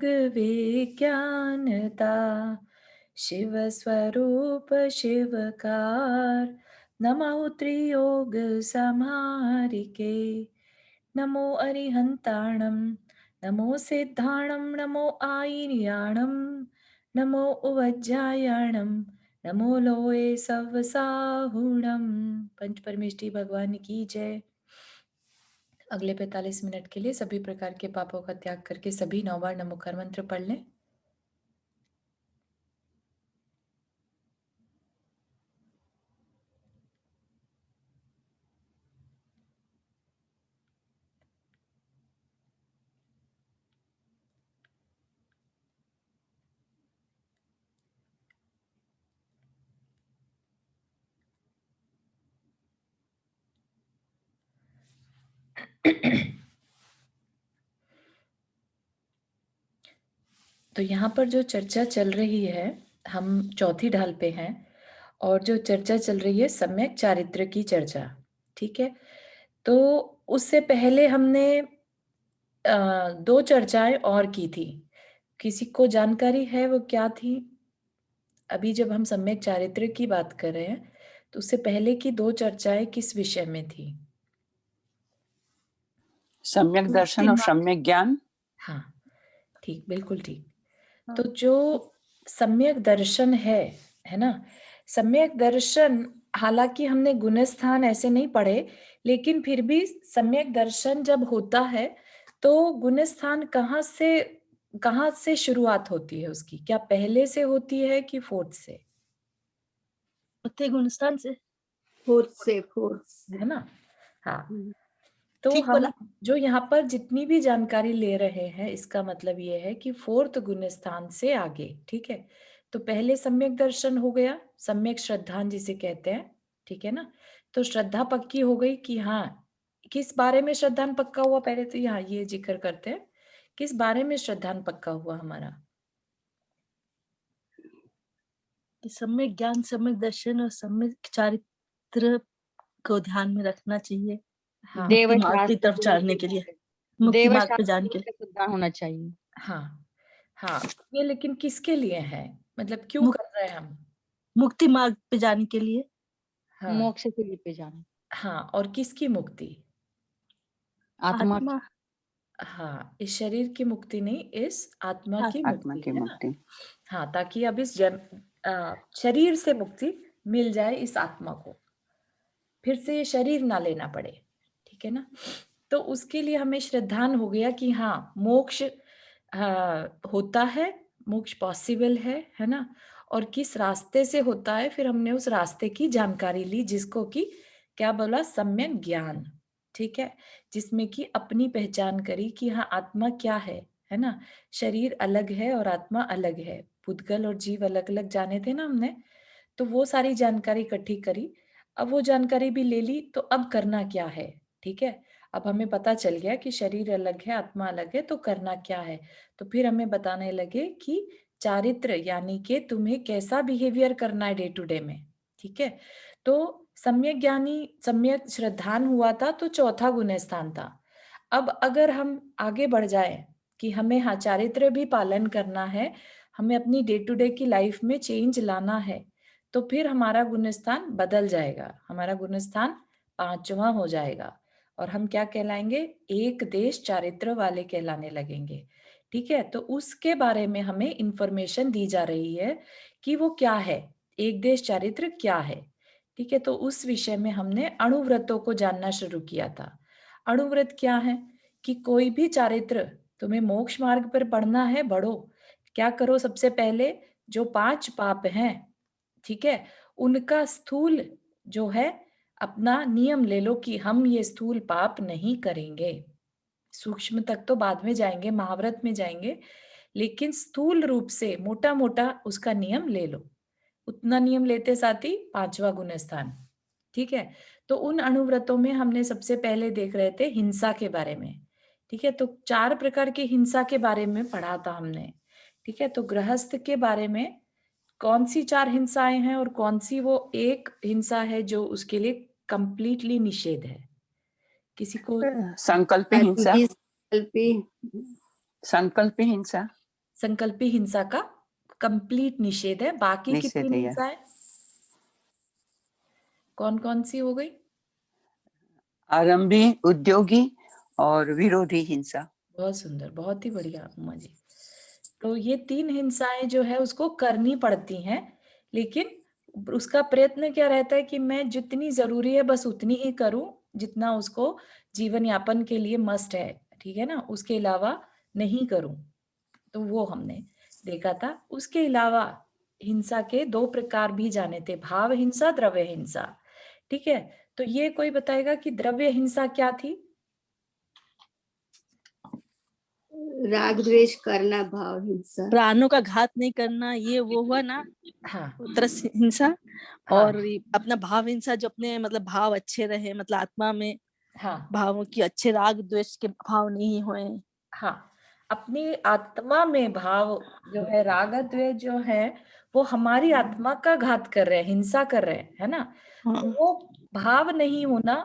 विज्ञानता, शिव स्वरूप शिवकार, नमो त्रियोग समारिके, नमो अरिहंताणं, नमो सिद्धाणं, नमो आयर्याणं, नमो उवज्जायाणं, नमो लोये सवसाहुणं। पंच परमेष्टि भगवान की जय। अगले 45 मिनट के लिए सभी प्रकार के पापों का त्याग करके सभी 9 बार नमोकार मंत्र पढ़ लें। तो यहाँ पर जो चर्चा चल रही है, हम चौथी ढाल पे हैं और जो चर्चा चल रही है सम्यक चारित्र की चर्चा। ठीक है, तो उससे पहले हमने 2 चर्चाएं और की थी। किसी को जानकारी है वो क्या थी? अभी जब हम सम्यक चारित्र की बात कर रहे हैं तो उससे पहले की 2 चर्चाएं किस विषय में थी? सम्यक दर्शन और सम्यक ज्ञान। हाँ, ठीक, बिल्कुल ठीक। तो जो सम्यक दर्शन है ना, सम्यक दर्शन, हालांकि हमने गुणस्थान ऐसे नहीं पढ़े, लेकिन फिर भी सम्यक दर्शन जब होता है तो गुणस्थान कहाँ से शुरुआत होती है उसकी? क्या पहले से होती है कि फोर्थ से? गुणस्थान से, फोर्थ है ना? हाँ, हम्म, तो ठीक हम बोला। जो यहाँ पर जितनी भी जानकारी ले रहे हैं इसका मतलब ये है कि फोर्थ गुण स्थान से आगे। ठीक है, तो पहले सम्यक दर्शन हो गया, सम्यक श्रद्धान जिसे कहते हैं। ठीक है ना, तो श्रद्धा पक्की हो गई कि हाँ, किस बारे में श्रद्धान पक्का हुआ? पहले तो यहाँ ये जिक्र करते हैं किस बारे में श्रद्धान पक्का हुआ हमारा। कि सम्यक ज्ञान, सम्यक दर्शन और सम्यक चारित्र को ध्यान में रखना चाहिए। हाँ, मुक्ति मार्ग की तरफ जाने के लिए, मुक्ति मार्ग पे जाने के लिए श्रद्धा होना चाहिए। हाँ, हाँ, ये लेकिन किसके लिए है? मतलब क्यों कर रहे हैं हम? मुक्ति मार्ग पे जाने के लिए, हाँ, मोक्ष के लिए पे जाना। हाँ, और किसकी मुक्ति? आत्मा। हाँ, इस शरीर की मुक्ति नहीं, इस आत्मा की आत्मा मुक्ति, की है ना? मुक्ति। हाँ, ताकि अब इस शरीर से मुक्ति मिल जाए इस आत्मा को, फिर से ये शरीर ना लेना पड़े। ठीक है ना, तो उसके लिए हमें श्रद्धान हो गया कि हाँ, मोक्ष होता है, मोक्ष पॉसिबल है ना? और किस रास्ते से होता है, फिर हमने उस रास्ते की जानकारी ली, जिसको कि क्या बोला? सम्यक ज्ञान। ठीक है, जिसमें कि अपनी पहचान करी कि हाँ, आत्मा क्या है ना? शरीर अलग है और आत्मा अलग है, पुद्गल और जीव अलग अलग जाने थे ना हमने, तो वो सारी जानकारी इकट्ठी करी। अब वो जानकारी भी ले ली, तो अब करना क्या है? ठीक है, अब हमें पता चल गया कि शरीर अलग है, आत्मा अलग है, तो करना क्या है? तो फिर हमें बताने लगे कि चारित्र यानी कि तुम्हें कैसा बिहेवियर करना है डे टू डे में। ठीक है, तो सम्यक ज्ञानी, सम्यक श्रद्धान हुआ था तो चौथा गुण स्थान था। अब अगर हम आगे बढ़ जाए कि हमें हाँ, चारित्र भी पालन करना है, हमें अपनी डे टू डे की लाइफ में चेंज लाना है, तो फिर हमारा गुणस्थान बदल जाएगा, हमारा गुणस्थान 5वां हो जाएगा और हम क्या कहलाएंगे? एक देश चारित्र वाले कहलाने लगेंगे। ठीक है, तो उसके बारे में हमें इंफॉर्मेशन दी जा रही है कि वो क्या है, एक देश चारित्र क्या है। ठीक है, तो उस विषय में हमने अणुव्रतों को जानना शुरू किया था। अणुव्रत क्या है? कि कोई भी चारित्र तुम्हें मोक्ष मार्ग पर बढ़ना है, बढ़ो। क्या करो? सबसे पहले जो 5 पाप हैं, ठीक है, उनका स्थूल जो है अपना नियम ले लो कि हम ये स्थूल पाप नहीं करेंगे। सूक्ष्म तक तो बाद में जाएंगे, महाव्रत में जाएंगे, लेकिन स्थूल रूप से मोटा मोटा उसका नियम ले लो। उतना नियम लेते साथ ही 5वां गुण स्थान। ठीक है, तो उन अणुव्रतों में हमने सबसे पहले देख रहे थे हिंसा के बारे में। ठीक है, तो 4 प्रकार की हिंसा के बारे में पढ़ा था हमने। ठीक है, तो गृहस्थ के बारे में कौन सी 4 हिंसाएं हैं और कौन सी वो एक हिंसा है जो उसके लिए कंप्लीटली निषेध है? किसी को? संकल्प हिंसा, संकल्पी संकल्प हिंसा, संकल्पी हिंसा का कंप्लीट निषेध है। बाकी की निषेध 3 है। हिंसाएं कौन-कौन सी हो गई? आरंभी, उद्योगी और विरोधी हिंसा। बहुत सुंदर, बहुत ही बढ़िया उमा जी। तो ये 3 हिंसाएं जो है उसको करनी पड़ती हैं, लेकिन उसका प्रयत्न क्या रहता है कि मैं जितनी ज़रूरी है बस उतनी ही करूँ, जितना उसको जीवन यापन के लिए मस्ट है, ठीक है ना? उसके अलावा नहीं करूँ। तो वो हमने देखा था। उसके अलावा हिंसा के 2 प्रकार भी जाने थे, भाव हिंसा, द्रव्य हिंसा, ठीक है? तो ये कोई बताएगा कि द्रव्य हिंसा क्या थी? राग द्वेष करना, भाव हिंसा, प्राणों का घात नहीं करना, ये वो हुआ ना हाँ, तरस हिंसा। हाँ, और ये अपना भाव हिंसा, जो अपने मतलब भाव अच्छे रहे, मतलब आत्मा में हाँ, भावों की अच्छे राग द्वेष के भाव नहीं होए। हाँ। अपनी आत्मा में भाव जो है, राग द्वेष जो है, वो हमारी आत्मा का घात कर रहे हैं, हिंसा कर रहे हैं, है ना? हाँ, तो वो भाव नहीं होना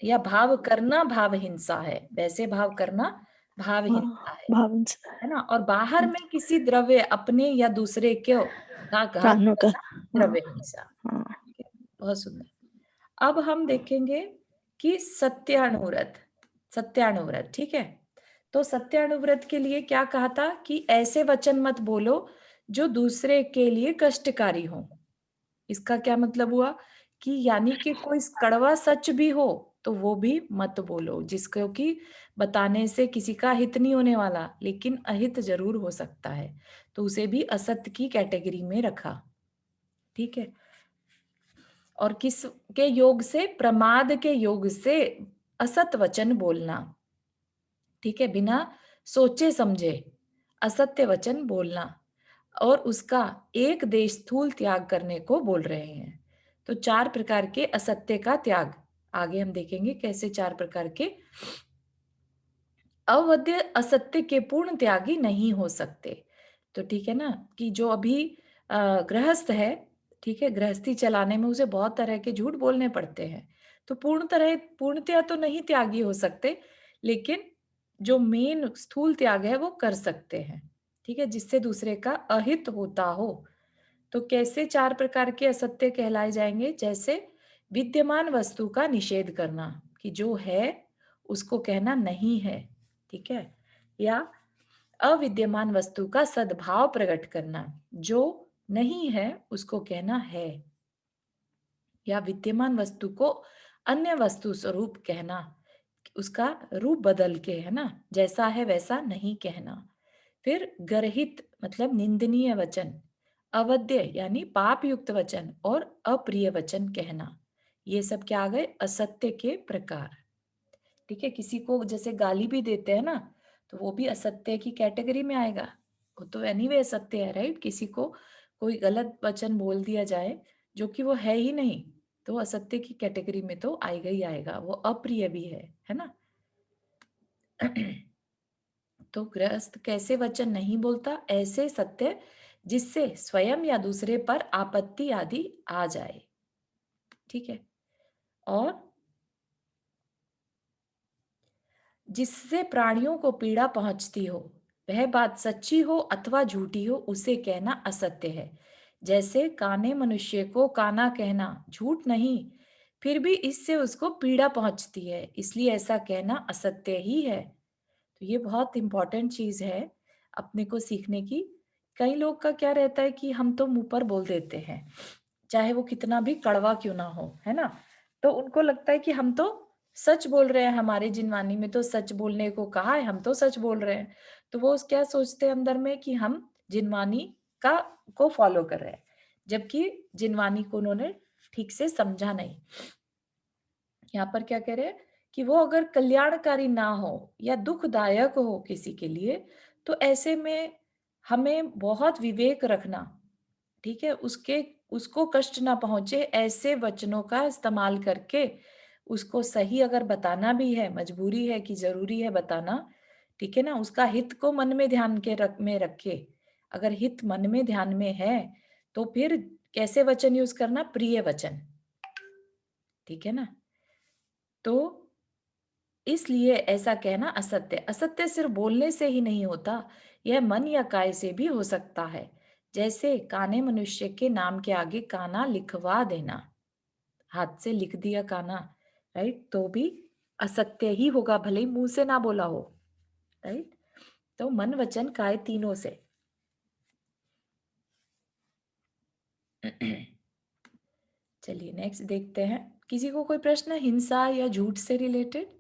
या भाव करना भाव हिंसा है, वैसे भाव करना भाव हिंसा हाँ, है। भाव हिंसा, है ना? और बाहर में किसी द्रव्य अपने या दूसरे को का घात प्राणों का। करना हाँ, द्रव्य हिंसा। हाँ, ठीक है? बहुत सुंदर। अब हम देखेंगे कि सत्यानुव्रत, सत्यानुव्रत, ठीक है? तो सत्यानुव्रत के लिए क्या कहा था कि ऐसे वचन मत बोलो जो दूसरे के लिए कष्टकारी हो। इसका क्या मतलब हुआ कि यानी कि कोई कड़वा सच भी हो तो वो भी मत बोलो, जिसको कि बताने से किसी का हित नहीं होने वाला, लेकिन अहित जरूर हो सकता है, तो उसे भी असत्य की कैटेगरी में रखा। ठीक है? और किस के योग से? प्रमाद के योग से असत वचन बोलना। ठीक है? बिना सोचे समझे असत्य वचन बोलना और उसका एक देश स्थूल त्याग करने को बोल रहे हैं। तो 4 प्रकार के असत्य का त्याग आगे हम देखेंगे कैसे 4 प्रकार के अवध्य असत्य के पूर्ण त्यागी नहीं हो सकते। तो ठीक है ना कि जो अभी गृहस्थ है, ठीक है, गृहस्थी चलाने में उसे बहुत तरह के झूठ बोलने पड़ते हैं, तो पूर्णतया तो नहीं त्यागी हो सकते, लेकिन जो मेन स्थूल त्याग है वो कर सकते हैं, ठीक है, जिससे दूसरे का अहित होता हो। तो कैसे 4 प्रकार के असत्य कहलाए जाएंगे? जैसे विद्यमान वस्तु का निषेध करना, कि जो है उसको कहना नहीं है, ठीक है, या अविद्यमान वस्तु का सद्भाव प्रकट करना, जो नहीं है उसको कहना है, या विद्यमान वस्तु को अन्य वस्तु स्वरूप कहना, उसका रूप बदल के, है ना, जैसा है वैसा नहीं कहना। फिर गर्हित मतलब निंदनीय वचन, अवध्य यानी पाप युक्त वचन और अप्रिय वचन कहना, ये सब क्या आ गए? असत्य के प्रकार। ठीक है, किसी को जैसे गाली भी देते हैं ना, तो वो भी असत्य की कैटेगरी में आएगा। वो तो एनीवे असत्य है, राइट? किसी को कोई गलत वचन बोल दिया जाए जो कि वो है ही नहीं, तो असत्य की कैटेगरी में तो आएगा ही आएगा, वो अप्रिय भी है ना? तो गृहस्थ कैसे वचन नहीं बोलता? ऐसे सत्य जिससे स्वयं या दूसरे पर आपत्ति आदि आ जाए। ठीक है, और जिससे प्राणियों को पीड़ा पहुंचती हो, वह बात सच्ची हो अथवा झूठी हो, उसे कहना असत्य है। जैसे काने मनुष्य को काना कहना झूठ नहीं, फिर भी इससे उसको पीड़ा पहुंचती है, इसलिए ऐसा कहना असत्य ही है। तो ये बहुत इंपॉर्टेंट चीज है अपने को सीखने की। कई लोग का क्या रहता है कि हम तो मुंह पर बोल देते हैं, चाहे वो कितना भी कड़वा क्यों ना हो, है ना? तो उनको लगता है कि हम तो सच बोल रहे हैं, हमारे जिनवानी में तो सच बोलने को कहा है, हम तो सच बोल रहे हैं। तो वो क्या सोचते हैं अंदर में कि हम जिनवानी का को फॉलो कर रहे हैं, जबकि जिनवानी को उन्होंने ठीक से समझा नहीं। यहाँ पर क्या कह रहे हैं कि वो अगर कल्याणकारी ना हो या दुखदायक हो किसी के लिए, तो ऐसे में हमें बहुत विवेक रखना, ठीक है, उसको कष्ट ना पहुंचे ऐसे वचनों का इस्तेमाल करके उसको सही अगर बताना भी है, मजबूरी है कि जरूरी है बताना, ठीक है ना, उसका हित को मन में ध्यान के में रखे। अगर हित मन में ध्यान में है तो फिर कैसे वचन यूज करना? प्रिय वचन, ठीक है ना? तो इसलिए ऐसा कहना असत्य, असत्य सिर्फ बोलने से ही नहीं होता, यह मन या काय से भी हो सकता है, जैसे काने मनुष्य के नाम के आगे काना लिखवा देना, हाथ से लिख दिया काना, राइट, तो भी असत्य ही होगा, भले ही मुंह से ना बोला हो, राइट। तो मन वचन काय तीनों से। चलिए नेक्स्ट देखते हैं, किसी को कोई प्रश्न हिंसा या झूठ से रिलेटेड?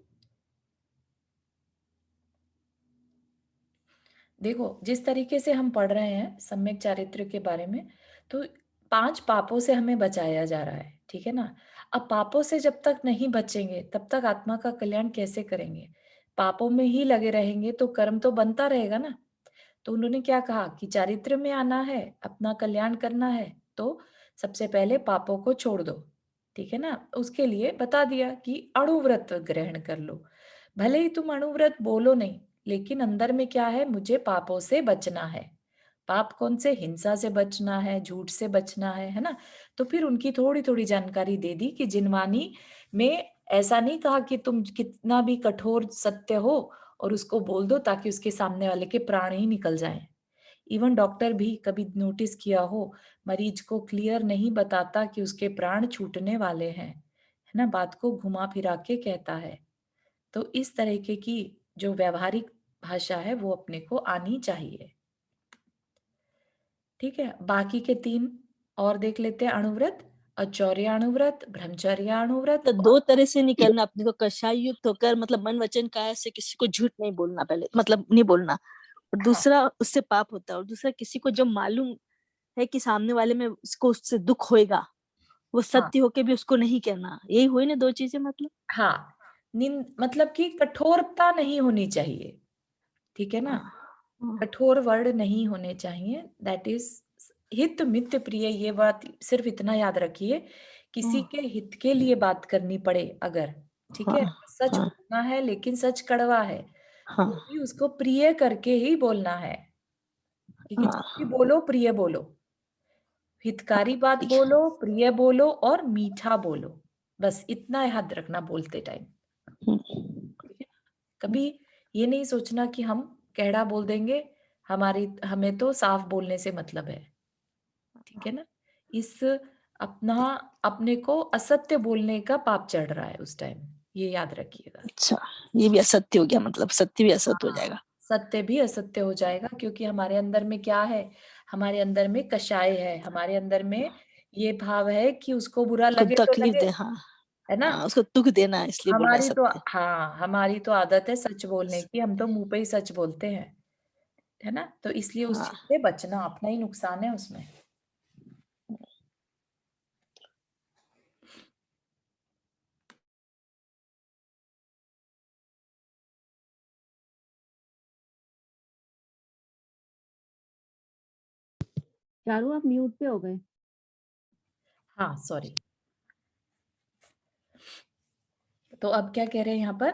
देखो, जिस तरीके से हम पढ़ रहे हैं सम्यक चारित्र के बारे में, तो 5 पापों से हमें बचाया जा रहा है, ठीक है ना? अब पापों से जब तक नहीं बचेंगे, तब तक आत्मा का कल्याण कैसे करेंगे? पापों में ही लगे रहेंगे तो कर्म तो बनता रहेगा ना। तो उन्होंने क्या कहा कि चारित्र में आना है, अपना कल्याण करना है, तो सबसे पहले पापों को छोड़ दो, ठीक है ना? उसके लिए बता दिया कि अणुव्रत ग्रहण कर लो। भले ही तुम अणुव्रत बोलो नहीं, लेकिन अंदर में क्या है, मुझे पापों से बचना है। पाप कौन से? हिंसा से बचना है, झूठ से बचना है ना? तो फिर उनकी थोड़ी-थोड़ी जानकारी दे दी कि जिनवानी में ऐसा नहीं कहा कि तुम कितना भी कठोर सत्य हो और उसको बोल दो ताकि उसके सामने वाले के प्राण ही निकल जाएं। इवन डॉक्टर भी कभी नोटिस किया हो, मरीज को क्लियर नहीं बताता कि उसके प्राण छूटने वाले हैं, है ना? बात को घुमा फिरा के कहता है। तो इस तरीके की जो व्यावहारिक भाषा है वो अपने को आनी चाहिए, ठीक है। बाकी के 3 और देख लेते हैं अणुव्रत, औचौर्य अणुव्रत, ब्रह्मचर्य अणुव्रत तो और 2 तरह से निकलना अपने को, कषाय युक्त होकर, मतलब मन वचन काया से किसी को झूठ नहीं बोलना, पहले मतलब नहीं बोलना, और हाँ, दूसरा उससे पाप होता है, और दूसरा किसी को जब मालूम है कि सामने वाले में उसको उससे दुख होएगा, वो हाँ, सत्य होके भी उसको नहीं कहना। यही हुई ना 2 चीजें, मतलब। हाँ। मतलब कि कठोरता नहीं होनी चाहिए, ठीक है ना? हाँ, हाँ, कठोर वर्ड नहीं होने चाहिए, दैट इज हित मित प्रिय। ये बात सिर्फ इतना याद रखिए, किसी हाँ, के हित के लिए बात करनी पड़े अगर, ठीक है, हाँ, सच हाँ, बोलना है लेकिन सच कड़वा है, हाँ, तो भी उसको प्रिय करके ही बोलना है, ठीक है। जब भी हाँ, बोलो प्रिय बोलो, हितकारी बात ठीक है। बोलो, प्रिय बोलो और मीठा बोलो, बस इतना याद रखना बोलते टाइम, ठीक है। कभी ये नहीं सोचना कि हम कैड़ा बोल देंगे, हमें तो साफ बोलने से मतलब है, ठीक है ना? इस अपना अपने को असत्य बोलने का पाप चढ़ रहा है उस टाइम, ये याद रखिएगा। अच्छा, ये भी असत्य हो गया, मतलब सत्य भी असत्य हो हाँ, जाएगा। सत्य भी असत्य हो जाएगा, क्योंकि हमारे अंदर में क्या है, हमारे अंदर में कषाय है, हमारे अंदर में ये भाव है कि उसको बुरा उसको लगे तो तकलीफ लगे, दे, हाँ। है ना? हाँ, उसको दुख देना है, इसलिए बोल रहा है हमारी तो सत्य। हाँ, हमारी तो आदत है सच बोलने की, हम तो मुंह पे ही सच बोलते हैं, है ना? तो इसलिए उस हाँ, चीज से बचना, अपना ही नुकसान है उसमें। चारू आप म्यूट पे हो गए। हाँ, सॉरी। तो अब क्या कह रहे हैं यहाँ पर?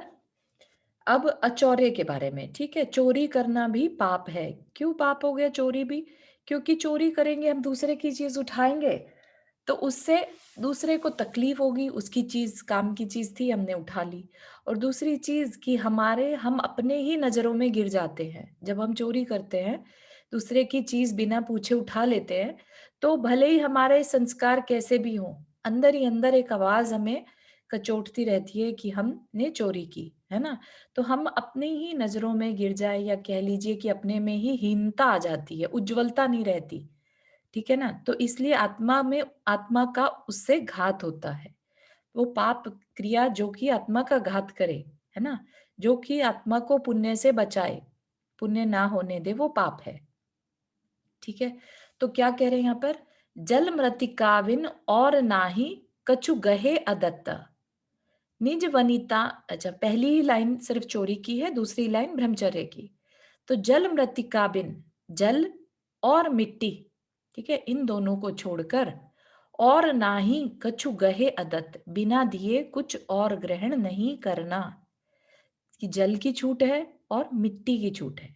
अब अचौर्य के बारे में, ठीक है। चोरी करना भी पाप है। क्यों पाप हो गया चोरी भी? क्योंकि चोरी करेंगे, हम दूसरे की चीज उठाएंगे, तो उससे दूसरे को तकलीफ होगी, उसकी चीज काम की चीज थी, हमने उठा ली। और दूसरी चीज कि हम अपने ही नजरों में गिर जाते हैं जब हम चोरी करते हैं, दूसरे की चीज बिना पूछे उठा लेते हैं, तो भले ही हमारे संस्कार कैसे भी हों, अंदर ही अंदर एक आवाज हमें कचोटती रहती है कि हमने चोरी की, है ना? तो हम अपनी ही नजरों में गिर जाए, या कह लीजिए कि अपने में ही हीनता आ जाती है, उज्ज्वलता नहीं रहती, ठीक है ना? तो इसलिए आत्मा का उससे घात होता है। वो पाप क्रिया जो कि आत्मा का घात करे, है ना? जो कि आत्मा को पुण्य से बचाए, पुण्य ना होने दे, वो पाप है, ठीक है। तो क्या कह रहे हैं यहाँ पर? जल मृतिकाविन और नाही कछु गहे अदत्त, निज वनिता। अच्छा, पहली ही लाइन सिर्फ चोरी की है, दूसरी लाइन ब्रह्मचर्य की। तो जल मृतिका बिन, जल और मिट्टी, ठीक है, इन दोनों को छोड़कर, और ना ही कछु गहे अदत्त, बिना दिए कुछ और ग्रहण नहीं करना, कि जल की छूट है और मिट्टी की छूट है,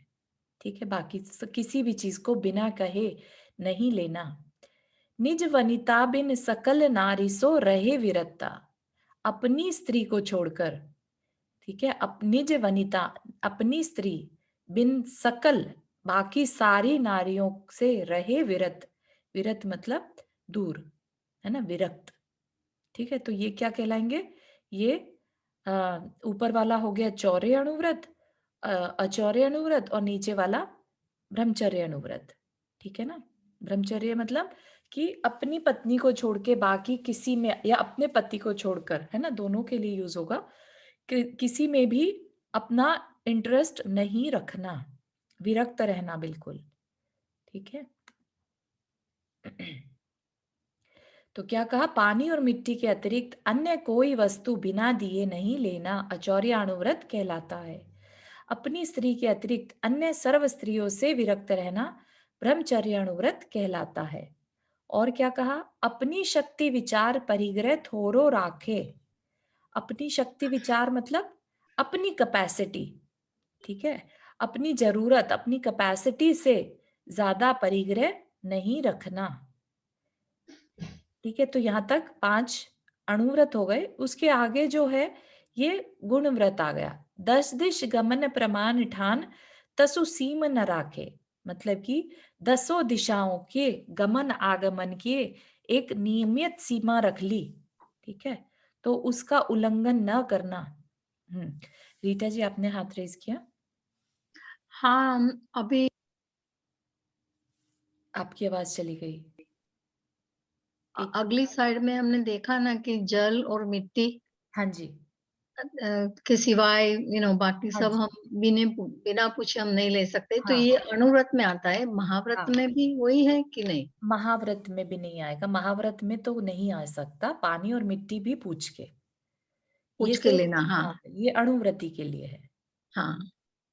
ठीक है। बाकी किसी भी चीज को बिना कहे नहीं लेना। निज वनिता बिन सकल नारी सो रहे विरता, अपनी स्त्री को छोड़कर, ठीक है, निज वनिता, अपनी स्त्री, बिन सकल, बाकी सारी नारियों से रहे विरत। विरत मतलब दूर, है ना, विरक्त। ठीक है, तो ये क्या कहलाएंगे? ये ऊपर वाला हो गया चौर्य अनुव्रत, अचौर्य अनुव्रत, और नीचे वाला ब्रह्मचर्य अनुव्रत। ठीक है ना? ब्रह्मचर्य मतलब कि अपनी पत्नी को छोड़ के बाकी किसी में, या अपने पति को छोड़कर, है ना, दोनों के लिए यूज होगा, कि किसी में भी अपना इंटरेस्ट नहीं रखना, विरक्त रहना बिल्कुल। ठीक है। तो क्या कहा? पानी और मिट्टी के अतिरिक्त अन्य कोई वस्तु बिना दिए नहीं लेना अचौर्यानुव्रत कहलाता है। अपनी स्त्री के अतिरिक्त अन्य सर्व स्त्रियों से विरक्त रहना ब्रह्मचर्यानुव्रत कहलाता है। और क्या कहा? अपनी शक्ति विचार परिग्रह थोरो राखे। अपनी शक्ति विचार मतलब अपनी कैपेसिटी, ठीक है, अपनी जरूरत, अपनी कैपेसिटी से ज्यादा परिग्रह नहीं रखना। ठीक है, तो यहाँ तक 5 अणुव्रत हो गए। उसके आगे जो है ये गुणव्रत आ गया। 10 दिश गमन प्रमाण ठान तसु सीम न राखे। मतलब कि 10 दिशाओं के गमन आगमन के एक नियमित सीमा रख ली। ठीक है, तो उसका उल्लंघन न करना। रीटा जी, आपने हाथ रेज किया। हाँ, अभी आपकी आवाज चली गई। एक अगली साइड में हमने देखा ना कि जल और मिट्टी हाँ जी, के सिवाय बाकी हाँ सब जी, हम बिना पूछे हम नहीं ले सकते, तो हाँ ये अणुव्रत में आता है। महाव्रत हाँ। में भी वही है कि नहीं? महाव्रत में भी नहीं आएगा, महाव्रत में तो नहीं आ सकता, पानी और मिट्टी भी पूछ के। ये पूछ के सिर्फ, लेना। हाँ, हाँ, ये अणुव्रति के लिए है। हाँ, हाँ,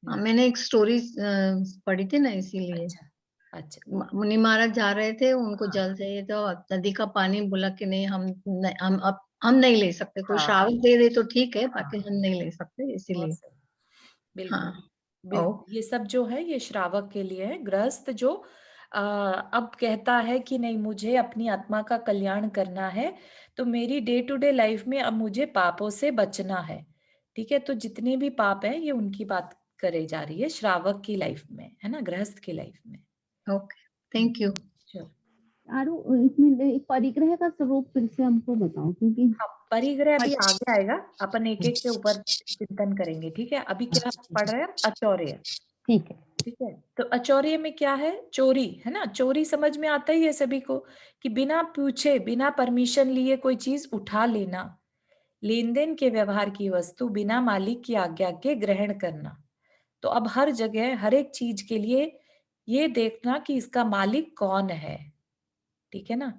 हम्म, मैंने एक स्टोरी पढ़ी थी ना, इसीलिए। अच्छा, अच्छा, मुनि महाराज जा रहे थे, उनको हाँ, जल चाहिए, तो नदी का पानी बोला कि नहीं, हम नहीं ले सकते। कोई हाँ, श्रावक दे दे तो ठीक है, हाँ, बाकी हम नहीं ले सकते, बहुत इसीलिए। सही, बिल्कुल, हाँ। ओ। बिल्कुल। ये सब जो है ये श्रावक के लिए है। गृहस्थ जो अब कहता है कि नहीं, मुझे अपनी आत्मा का कल्याण करना है, तो मेरी डे टू डे लाइफ में अब मुझे पापों से बचना है। ठीक है, तो जितने भी पाप हैं ये उनकी बात करे जा रही है श्रावक की लाइफ में, है ना, गृहस्थ की लाइफ में। Okay, thank you. Sure. आरु, इसमें परिग्रह का स्वरूप फिर से हमको बताओ, क्योंकि हाँ, परिग्रह अभी आगे आएगा, अपन एक एक के ऊपर चिंतन करेंगे। ठीक है, अभी क्या पढ़ रहे हैं? अचौर्य। ठीक है। ठीक है, तो अचौर्य में क्या है? चोरी, है ना। चोरी समझ में आता ही है सभी को, कि बिना पूछे, बिना परमिशन लिए कोई चीज उठा लेना, लेन देन के व्यवहार की वस्तु बिना मालिक की आज्ञा के ग्रहण करना। तो अब हर जगह हर एक चीज के लिए ये देखना कि इसका मालिक कौन है। ठीक है ना,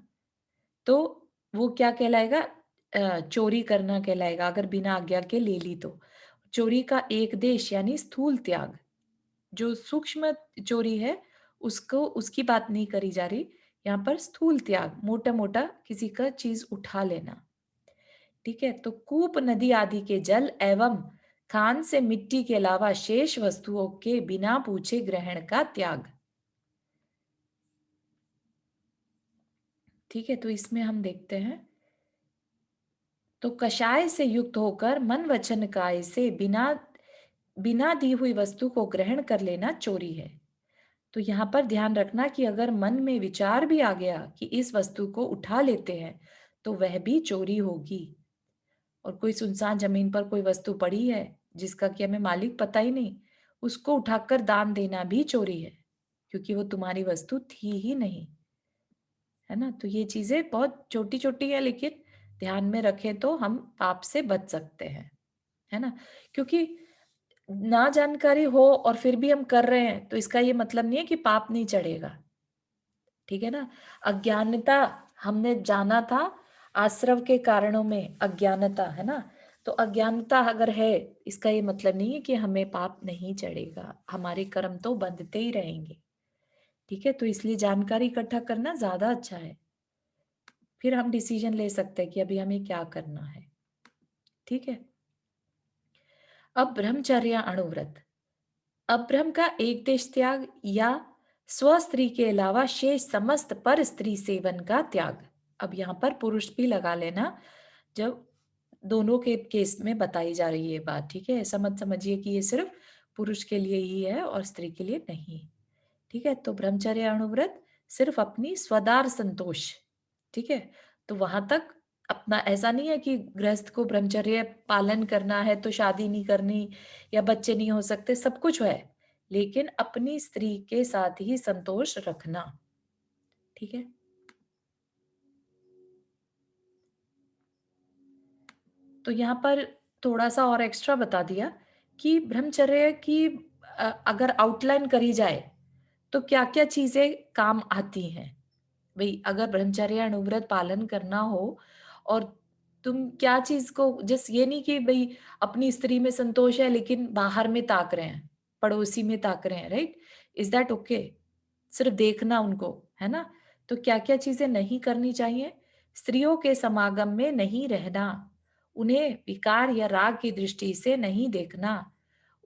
तो वो क्या कहलाएगा? चोरी करना कहलाएगा, अगर बिना आज्ञा के ले ली तो। चोरी का एक देश यानी स्थूल त्याग। जो सूक्ष्म चोरी है उसको, उसकी बात नहीं करी जा रही यहाँ पर। स्थूल त्याग, मोटा मोटा किसी का चीज उठा लेना। ठीक है, तो कूप, नदी आदि के जल एवं खान से मिट्टी के अलावा शेष वस्तुओं के बिना पूछे ग्रहण का त्याग। ठीक है, तो इसमें हम देखते हैं, तो कषाय से युक्त होकर मन वचन काय से बिना बिना दी हुई वस्तु को ग्रहण कर लेना चोरी है। तो यहाँ पर ध्यान रखना कि अगर मन में विचार भी आ गया कि इस वस्तु को उठा लेते हैं, तो वह भी चोरी होगी। और कोई सुनसान जमीन पर कोई वस्तु पड़ी है जिसका कि हमें मालिक पता ही नहीं, उसको उठाकर दान देना भी चोरी है, क्योंकि वो तुम्हारी वस्तु थी ही नहीं, है ना। तो ये चीजें बहुत छोटी छोटी है, लेकिन ध्यान में रखें तो हम पाप से बच सकते हैं, है ना। क्योंकि ना जानकारी हो और फिर भी हम कर रहे हैं, तो इसका ये मतलब नहीं है कि पाप नहीं चढ़ेगा। ठीक है ना। अज्ञानता, हमने जाना था आश्रव के कारणों में अज्ञानता, है ना। तो अज्ञानता अगर है, इसका ये मतलब नहीं है कि हमें पाप नहीं चढ़ेगा, हमारे कर्म तो बंधते ही रहेंगे। ठीक है, तो इसलिए जानकारी इकट्ठा करना ज्यादा अच्छा है, फिर हम डिसीजन ले सकते हैं कि अभी हमें क्या करना है। ठीक है, अब ब्रह्मचर्य अणुव्रत। अब्रह्म का एक देश त्याग या स्व स्त्री के अलावा शेष समस्त पर स्त्री सेवन का त्याग। अब यहाँ पर पुरुष भी लगा लेना, जब दोनों के केस में बताई जा रही है बात। ठीक है, ऐसा मत समझिए कि ये सिर्फ पुरुष के लिए ही है और स्त्री के लिए नहीं। ठीक है, तो ब्रह्मचर्य अणुव्रत सिर्फ अपनी स्वदार संतोष, ठीक है, तो वहां तक अपना, ऐसा नहीं है कि गृहस्थ को ब्रह्मचर्य पालन करना है तो शादी नहीं करनी या बच्चे नहीं हो सकते, सब कुछ है, लेकिन अपनी स्त्री के साथ ही संतोष रखना, ठीक है। तो यहाँ पर थोड़ा सा और एक्स्ट्रा बता दिया कि ब्रह्मचर्य की अगर आउटलाइन करी जाए तो क्या क्या चीजें काम आती हैं। भाई अगर ब्रह्मचर्य अनुव्रत पालन करना हो और तुम क्या चीज को, जिस ये नहीं कि भाई अपनी स्त्री में संतोष है लेकिन बाहर में ताक रहे हैं, पड़ोसी में ताक रहे हैं, राइट, इज दैट ओके? सिर्फ देखना उनको, है ना। तो क्या क्या चीजें नहीं करनी चाहिए? स्त्रियों के समागम में नहीं रहना, उन्हें विकार या राग की दृष्टि से नहीं देखना,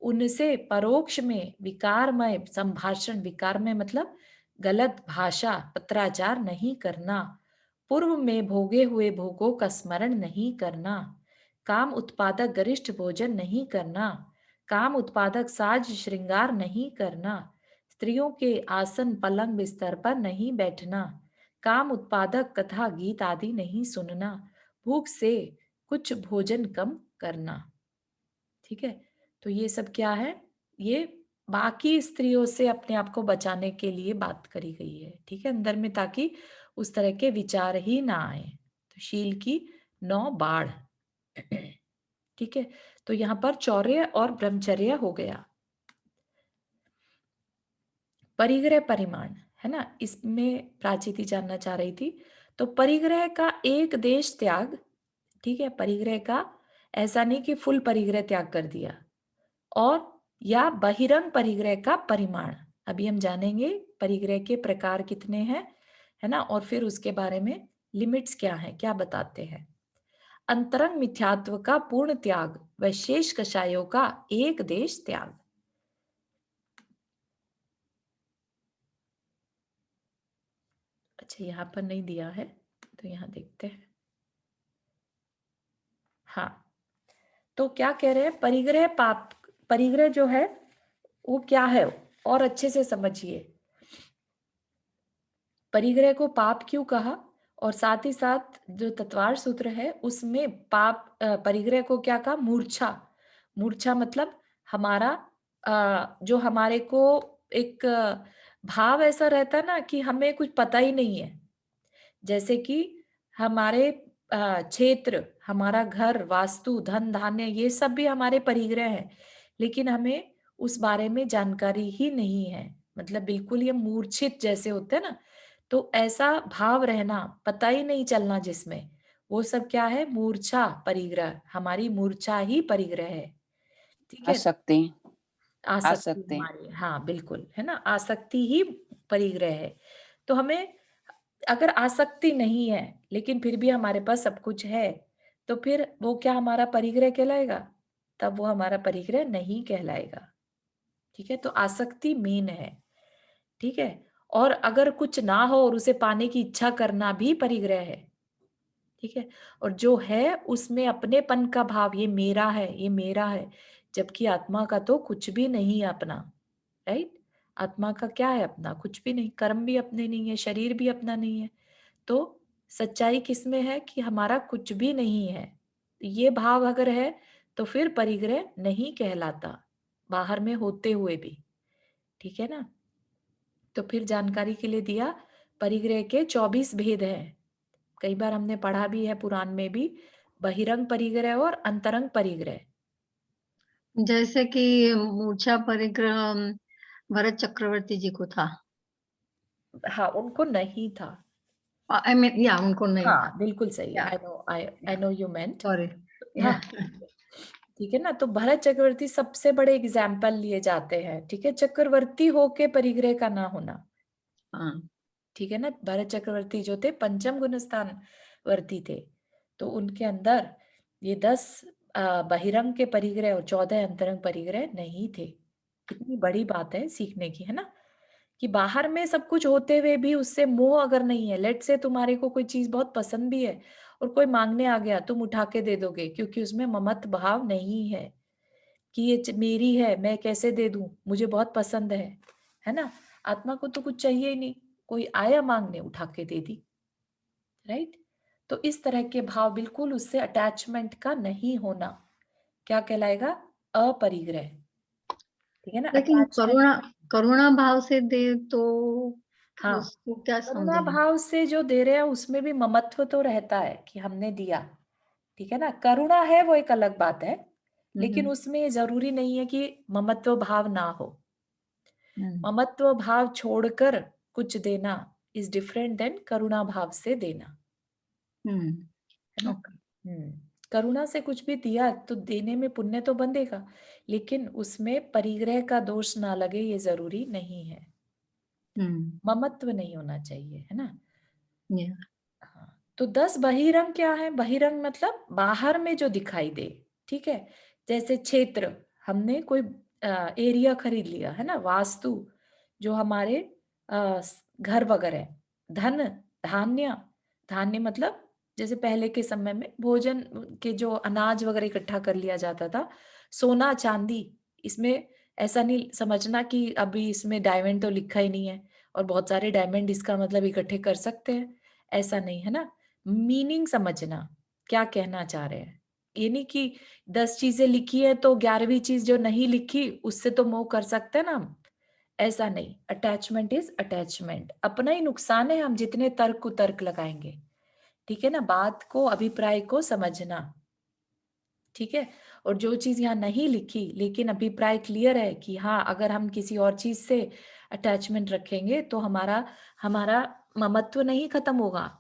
उनसे परोक्ष में विकारमय संभाषण, विकारमय मतलब गलत भाषा पत्राचार नहीं करना, पूर्व में भोगे हुए भोगों का स्मरण नहीं करना, काम उत्पादक गरिष्ठ भोजन नहीं करना, काम उत्पादक साज श्रृंगार नहीं करना, स्त्रियों के आसन पलंग बिस्तर पर नहीं बैठना, काम उत्पादक कथा गीत आदि नहीं सुनना, भूख से कुछ भोजन कम करना, ठीक है। तो ये सब क्या है? ये बाकी स्त्रियों से अपने आप को बचाने के लिए बात करी गई है, ठीक है, अंदर में, ताकि उस तरह के विचार ही ना आए। तो शील की 9 बाढ़, ठीक है। तो यहाँ पर चौर्य और ब्रह्मचर्य हो गया। परिग्रह परिमाण, है ना, इसमें प्राचीति जानना चाह रही थी। तो परिग्रह का एक देश त्याग, ठीक है, परिग्रह का ऐसा नहीं कि फुल परिग्रह त्याग कर दिया, और या बहिरंग परिग्रह का परिमाण, अभी हम जानेंगे परिग्रह के प्रकार कितने हैं, है ना, और फिर उसके बारे में लिमिट्स क्या हैं, क्या बताते हैं। अंतरंग मिथ्यात्व का पूर्ण त्याग व शेष कषायों का एक देश त्याग। अच्छा, यहाँ पर नहीं दिया है तो यहाँ देखते हैं। हाँ, तो क्या कह रहे हैं, परिग्रह पाप, परिग्रह जो है वो क्या है, और अच्छे से समझिए। परिग्रह को पाप क्यों कहा, और साथ ही साथ जो तत्वार सूत्र है उसमें पाप, परिग्रह को क्या कहा, मूर्छा। मूर्छा मतलब हमारा जो हमारे को एक भाव ऐसा रहता है ना कि हमें कुछ पता ही नहीं है, जैसे कि हमारे क्षेत्र, हमारा घर, वास्तु, धन धान्य, ये सब भी हमारे परिग्रह है, लेकिन हमें उस बारे में जानकारी ही नहीं है, मतलब बिल्कुल ये मूर्छित जैसे होते हैं ना, तो ऐसा भाव रहना, पता ही नहीं चलना जिसमें, वो सब क्या है, मूर्छा परिग्रह, हमारी मूर्छा ही परिग्रह है, ठीक है। आसक्ति, आसक्ति आसक्ति। हमारी, हाँ बिल्कुल, है ना, आसक्ति ही परिग्रह है। तो हमें अगर आसक्ति नहीं है लेकिन फिर भी हमारे पास सब कुछ है, तो फिर वो क्या हमारा परिग्रह कहलाएगा? तब वो हमारा परिग्रह नहीं कहलाएगा, ठीक है। तो आसक्ति मेन है, ठीक है। और अगर कुछ ना हो और उसे पाने की इच्छा करना भी परिग्रह है, ठीक है। और जो है उसमें अपनेपन का भाव, ये मेरा है, ये मेरा है, जबकि आत्मा का तो कुछ भी नहीं है अपना, राइट। आत्मा का क्या है अपना? कुछ भी नहीं, कर्म भी अपने नहीं है, शरीर भी अपना नहीं है। तो सच्चाई किसमें है कि हमारा कुछ भी नहीं है। ये भाव अगर है तो फिर परिग्रह नहीं कहलाता, बाहर में होते हुए भी, ठीक है ना। तो फिर जानकारी के लिए दिया, परिग्रह के 24 भेद हैं, कई बार हमने पढ़ा भी है पुराण में भी, बहिरंग परिग्रह और अंतरंग परिग्रह। जैसे कि मूर्छा परिग्रह भरत चक्रवर्ती जी को था। हाँ, उनको नहीं था। आई मीन या उनको नहीं था। हाँ बिल्कुल सही, या I know you meant. Sorry. हाँ, ठीक है ना। तो भरत चक्रवर्ती सबसे बड़े एग्जाम्पल लिए जाते हैं, ठीक है, चक्रवर्ती होके परिग्रह का ना होना, हाँ, ठीक है ना। भरत चक्रवर्ती जो थे पंचम गुण स्थान वर्ती थे, तो उनके अंदर ये 10 बहिरंग के परिग्रह और 14 अंतरंग परिग्रह नहीं थे। कितनी बड़ी बात है सीखने की, है ना, कि बाहर में सब कुछ होते हुए भी उससे मोह अगर नहीं है, लेट से तुम्हारे को कोई चीज बहुत पसंद भी है और कोई मांगने आ गया, तुम उठा के दे दोगे, क्योंकि उसमें ममत्व भाव नहीं है कि ये मेरी है, मैं कैसे दे दूं, मुझे बहुत पसंद है ना। आत्मा को तो कुछ चाहिए ही नहीं, कोई आया मांगने उठा के दे दी, राइट। तो इस तरह के भाव बिल्कुल उससे अटैचमेंट का नहीं होना क्या कहलाएगा? अपरिग्रह, ठीक है ना। लेकिन अटैचमेंट, करुणा भाव से दे तो हाँ, उसको क्या करुणा समझें? भाव से जो दे रहे हैं उसमें भी ममत्व तो रहता है कि हमने दिया, ठीक है ना। करुणा है वो एक अलग बात है, लेकिन उसमें ये जरूरी नहीं है कि ममत्व भाव ना हो। ममत्व भाव छोड़कर कुछ देना इज डिफरेंट देन करुणा भाव से देना, है ना। ओके। करुणा से कुछ भी दिया तो देने में पुण्य तो बंधेगा, लेकिन उसमें परिग्रह का दोष ना लगे ये जरूरी नहीं है। ममत्व नहीं होना चाहिए, है ना। हाँ, तो 10 बहिरंग क्या है? बहिरंग मतलब बाहर में जो दिखाई दे, ठीक है। जैसे क्षेत्र, हमने कोई एरिया खरीद लिया, है ना। वास्तु जो हमारे घर वगैरह, धन, धान्य, धान्य मतलब जैसे पहले के समय में भोजन के जो अनाज वगैरह इकट्ठा कर लिया जाता था, सोना चांदी, इसमें ऐसा नहीं समझना कि अभी इसमें डायमंड तो लिखा ही नहीं है और बहुत सारे डायमंड इसका मतलब इकट्ठे कर सकते हैं, ऐसा नहीं, है ना। मीनिंग समझना, क्या कहना चाह रहे हैं। ये नहीं कि 10 चीजें लिखी है तो 11वीं चीज जो नहीं लिखी उससे तो मोह कर सकते हैं ना हम, ऐसा नहीं। अटैचमेंट इज अटैचमेंट, अपना ही नुकसान है हम जितने तर्क कुतर्क लगाएंगे, ठीक है ना। बात को, अभिप्राय को समझना, ठीक है। और जो चीज यहाँ नहीं लिखी लेकिन अभिप्राय क्लियर है कि हाँ, अगर हम किसी और चीज से अटैचमेंट रखेंगे तो हमारा हमारा ममत्व नहीं खत्म होगा,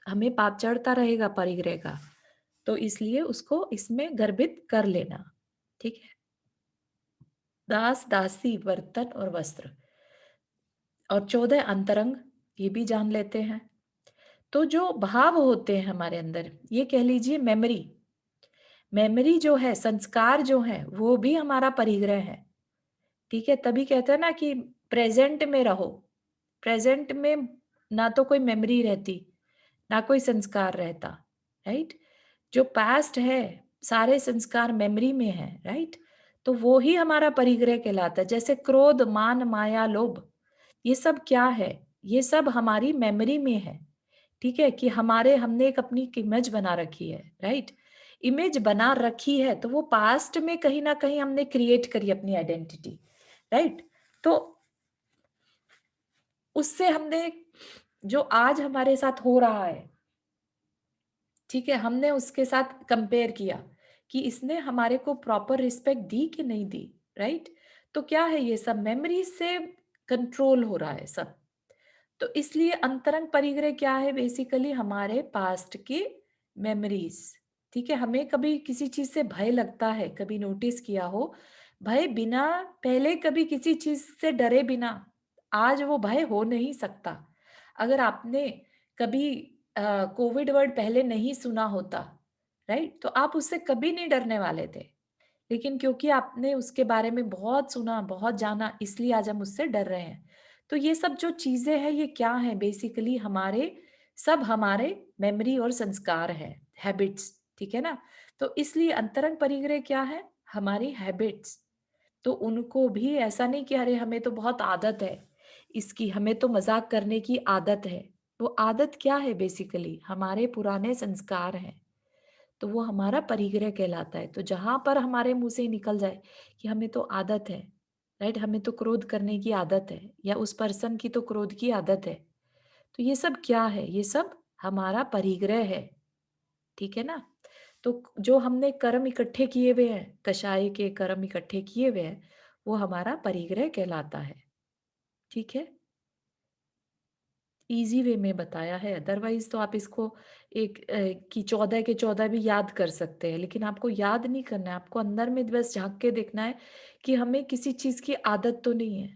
हमें पाप चढ़ता रहेगा परिग्रह का, तो इसलिए उसको इसमें गर्भित कर लेना, ठीक है। दास, दासी, बर्तन और वस्त्र, और 14 अंतरंग, ये भी जान लेते हैं। तो जो भाव होते हैं हमारे अंदर, ये कह लीजिए मेमोरी, मेमोरी जो है, संस्कार जो है, वो भी हमारा परिग्रह है, ठीक है। तभी कहते हैं ना कि प्रेजेंट में रहो। प्रेजेंट में ना तो कोई मेमोरी रहती, ना कोई संस्कार रहता, राइट। जो पास्ट है, सारे संस्कार मेमोरी में है, राइट। तो वो ही हमारा परिग्रह कहलाता है। जैसे क्रोध, मान, माया, लोभ, ये सब क्या है? ये सब हमारी मेमोरी में है, ठीक है। कि हमने एक अपनी इमेज बना रखी है, राइट। इमेज बना रखी है तो वो पास्ट में कहीं ना कहीं हमने क्रिएट करी अपनी आइडेंटिटी, राइट। तो उससे हमने, जो आज हमारे साथ हो रहा है, ठीक है, हमने उसके साथ कंपेयर किया कि इसने हमारे को प्रॉपर रिस्पेक्ट दी कि नहीं दी, राइट। तो क्या है, ये सब मेमोरी से कंट्रोल हो रहा है सब। तो इसलिए अंतरंग परिग्रह क्या है? बेसिकली हमारे पास्ट के मेमोरीज, ठीक है। हमें कभी किसी चीज से भय लगता है, कभी नोटिस किया हो, भय बिना, पहले कभी किसी चीज से डरे बिना आज वो भय हो नहीं सकता। अगर आपने कभी कोविड वर्ड पहले नहीं सुना होता, राइट, तो आप उससे कभी नहीं डरने वाले थे, लेकिन क्योंकि आपने उसके बारे में बहुत सुना, बहुत जाना, इसलिए आज हम उससे डर रहे हैं। तो ये सब जो चीजें हैं, ये क्या है? बेसिकली हमारे मेमोरी और संस्कार है, हैबिट्स, ठीक है ना। तो इसलिए अंतरंग परिग्रह क्या है? हमारी हैबिट्स। तो उनको भी ऐसा नहीं कि अरे हमें तो बहुत आदत है इसकी, हमें तो मजाक करने की आदत है। वो आदत क्या है? बेसिकली हमारे पुराने संस्कार हैं, तो वो हमारा परिग्रह कहलाता है। तो जहां पर हमारे मुंह से निकल जाए कि हमें तो आदत है, राइट, हमें तो क्रोध करने की आदत है, या उस पर्सन की तो क्रोध की आदत है, तो ये सब क्या है? ये सब हमारा परिग्रह है, ठीक है ना। तो जो हमने कर्म इकट्ठे किए हुए हैं, कषाय के कर्म इकट्ठे किए हुए हैं, वो हमारा परिग्रह कहलाता है, ठीक है। इजी वे में बताया है, अदरवाइज तो आप इसको एक कि 14 के 14 भी याद कर सकते हैं, लेकिन आपको याद नहीं करना है, आपको अंदर में बस झांक के देखना है कि हमें किसी चीज की आदत तो नहीं है,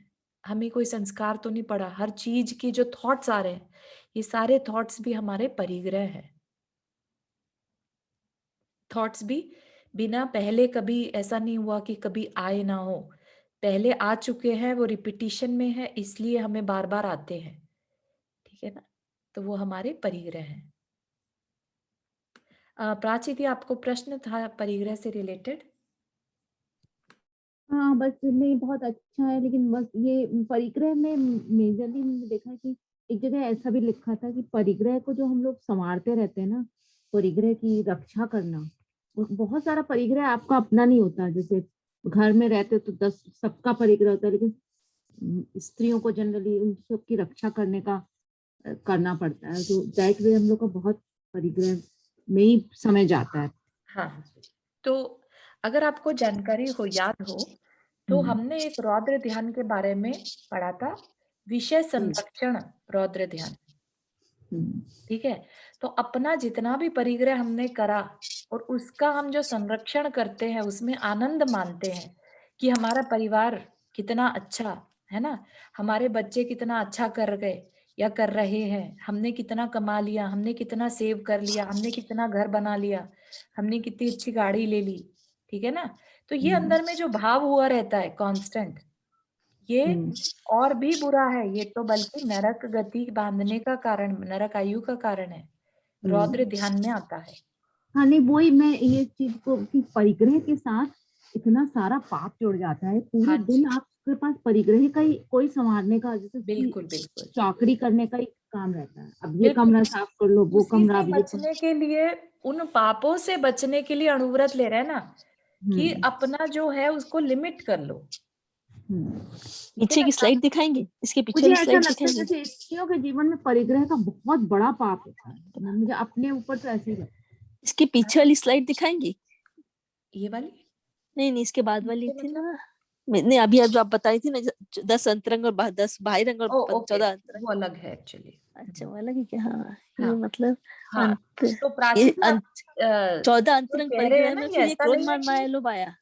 हमें कोई संस्कार तो नहीं पड़ा। हर चीज की जो थॉट्स आ रहे हैं, ये सारे थॉट्स भी हमारे परिग्रह हैं। थॉट्स भी बिना पहले कभी ऐसा नहीं हुआ कि कभी आए ना हो, पहले आ चुके हैं, वो रिपीटिशन में है, इसलिए हमें बार बार आते हैं, ठीक है ना। तो वो हमारे परिग्रह हैं। प्राची दी, आपको प्रश्न था परिग्रह से रिलेटेड? हाँ, बस नहीं बहुत अच्छा है, लेकिन बस ये परिग्रह में मेजरली मैंने देखा है कि एक जगह ऐसा भी लिखा था कि परिग्रह को जो हम लोग संवारते रहते हैं ना, परिग्रह की रक्षा करना, बहुत सारा परिग्रह आपका अपना नहीं होता। जैसे घर में रहते हो तो 10 सबका परिग्रह होता है, लेकिन स्त्रियों को जनरली उन सबकी रक्षा करने का करना पड़ता है। तो दैट वे हम लोग का बहुत परिग्रह में ही समय जाता है। हाँ, तो अगर आपको जानकारी हो, याद हो, तो हमने एक रौद्र ध्यान के बारे में पढ़ा था, विषय संरक्षण रौद्र ध्यान। ठीक है, तो अपना जितना भी परिग्रह हमने करा और उसका हम जो संरक्षण करते हैं, उसमें आनंद मानते हैं कि हमारा परिवार कितना अच्छा है ना, हमारे बच्चे कितना अच्छा कर गए या कर रहे हैं, हमने कितना कमा लिया, हमने कितना सेव कर लिया, हमने कितना घर बना लिया, हमने कितनी अच्छी गाड़ी ले ली, ठीक है ना। तो ये अंदर में जो भाव हुआ रहता है कांस्टेंट, ये और भी बुरा है, ये तो बल्कि नरक गति बांधने का कारण, नरक आयु का कारण है, रौद्र ध्यान में आता है। हाँ, नहीं वही मैं ये चीज को कि परिग्रह के साथ इतना सारा पाप जुड़ जाता है। पूरे हाँ दिन जी, आपके पास परिग्रह का ही कोई संवारने का, जैसे बिल्कुल बिल्कुल चौकड़ी करने का ही काम रहता है। अब ये बिल्कुल। कमरा साफ कर लो, वो उसी कमरा, से अब ये बचने के लिए, उन पापों से बचने के लिए अणुव्रत ले रहे हैं ना, कि अपना जो है उसको लिमिट कर लो, ठीक है पीछे ना। की स्लाइड दिखाएंगे, इसके पीछे मुझे वाली ऐसा स्लाइड लगता है दिखाएंगे। जैसे स्त्रियों के जीवन में परिग्रह का बहुत बड़ा पाप होता है। मुझे अपने ऊपर तो ऐसे ही लगता इसके पीछे वाली स्लाइड दिखाएंगी। ये वाली नहीं नहीं, इसके बाद वाली ये थी मतलब, ना। नहीं, अभी अब जो आप बताई थी ना, 10 अंतरंग और 10 बाहिरंग और ओ ओके, 14 अंतरंग। वो अलग है एक्चुअली। अच्छा, वो अलग है क्या? हाँ, ये हाँ मतलब हाँ, अंत, तो ये प्राची आप 14 जो अंतरंग कह रहे हैं परिग्रह ना, में ये फिर ये ऐसा क्रोध नहीं है मान माया कि, लोभ आया।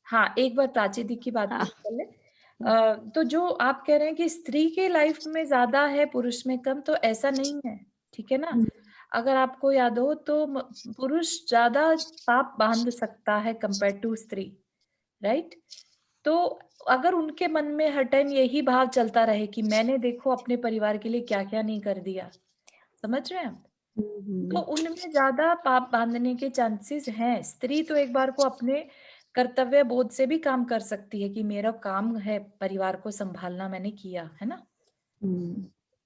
हाँ एक बार प्राची दी की बात हाँ। पूरी कर ले। तो जो आप कह रहे हैं कि स्त्री के लाइफ में ज्यादा है, पुरुष में कम, तो ऐसा नहीं है, ठीक है ना। अगर आपको याद हो तो पुरुष ज्यादा पाप बांध सकता है कंपेयर टू स्त्री, राइट। तो अगर उनके मन में हर टाइम यही भाव चलता रहे कि मैंने देखो अपने परिवार के लिए क्या क्या नहीं कर दिया, समझ रहे हैं आप, तो उनमें ज्यादा पाप बांधने के चांसेस हैं। स्त्री तो एक बार को अपने कर्तव्य बोध से भी काम कर सकती है कि मेरा काम है परिवार को संभालना, मैंने किया है ना,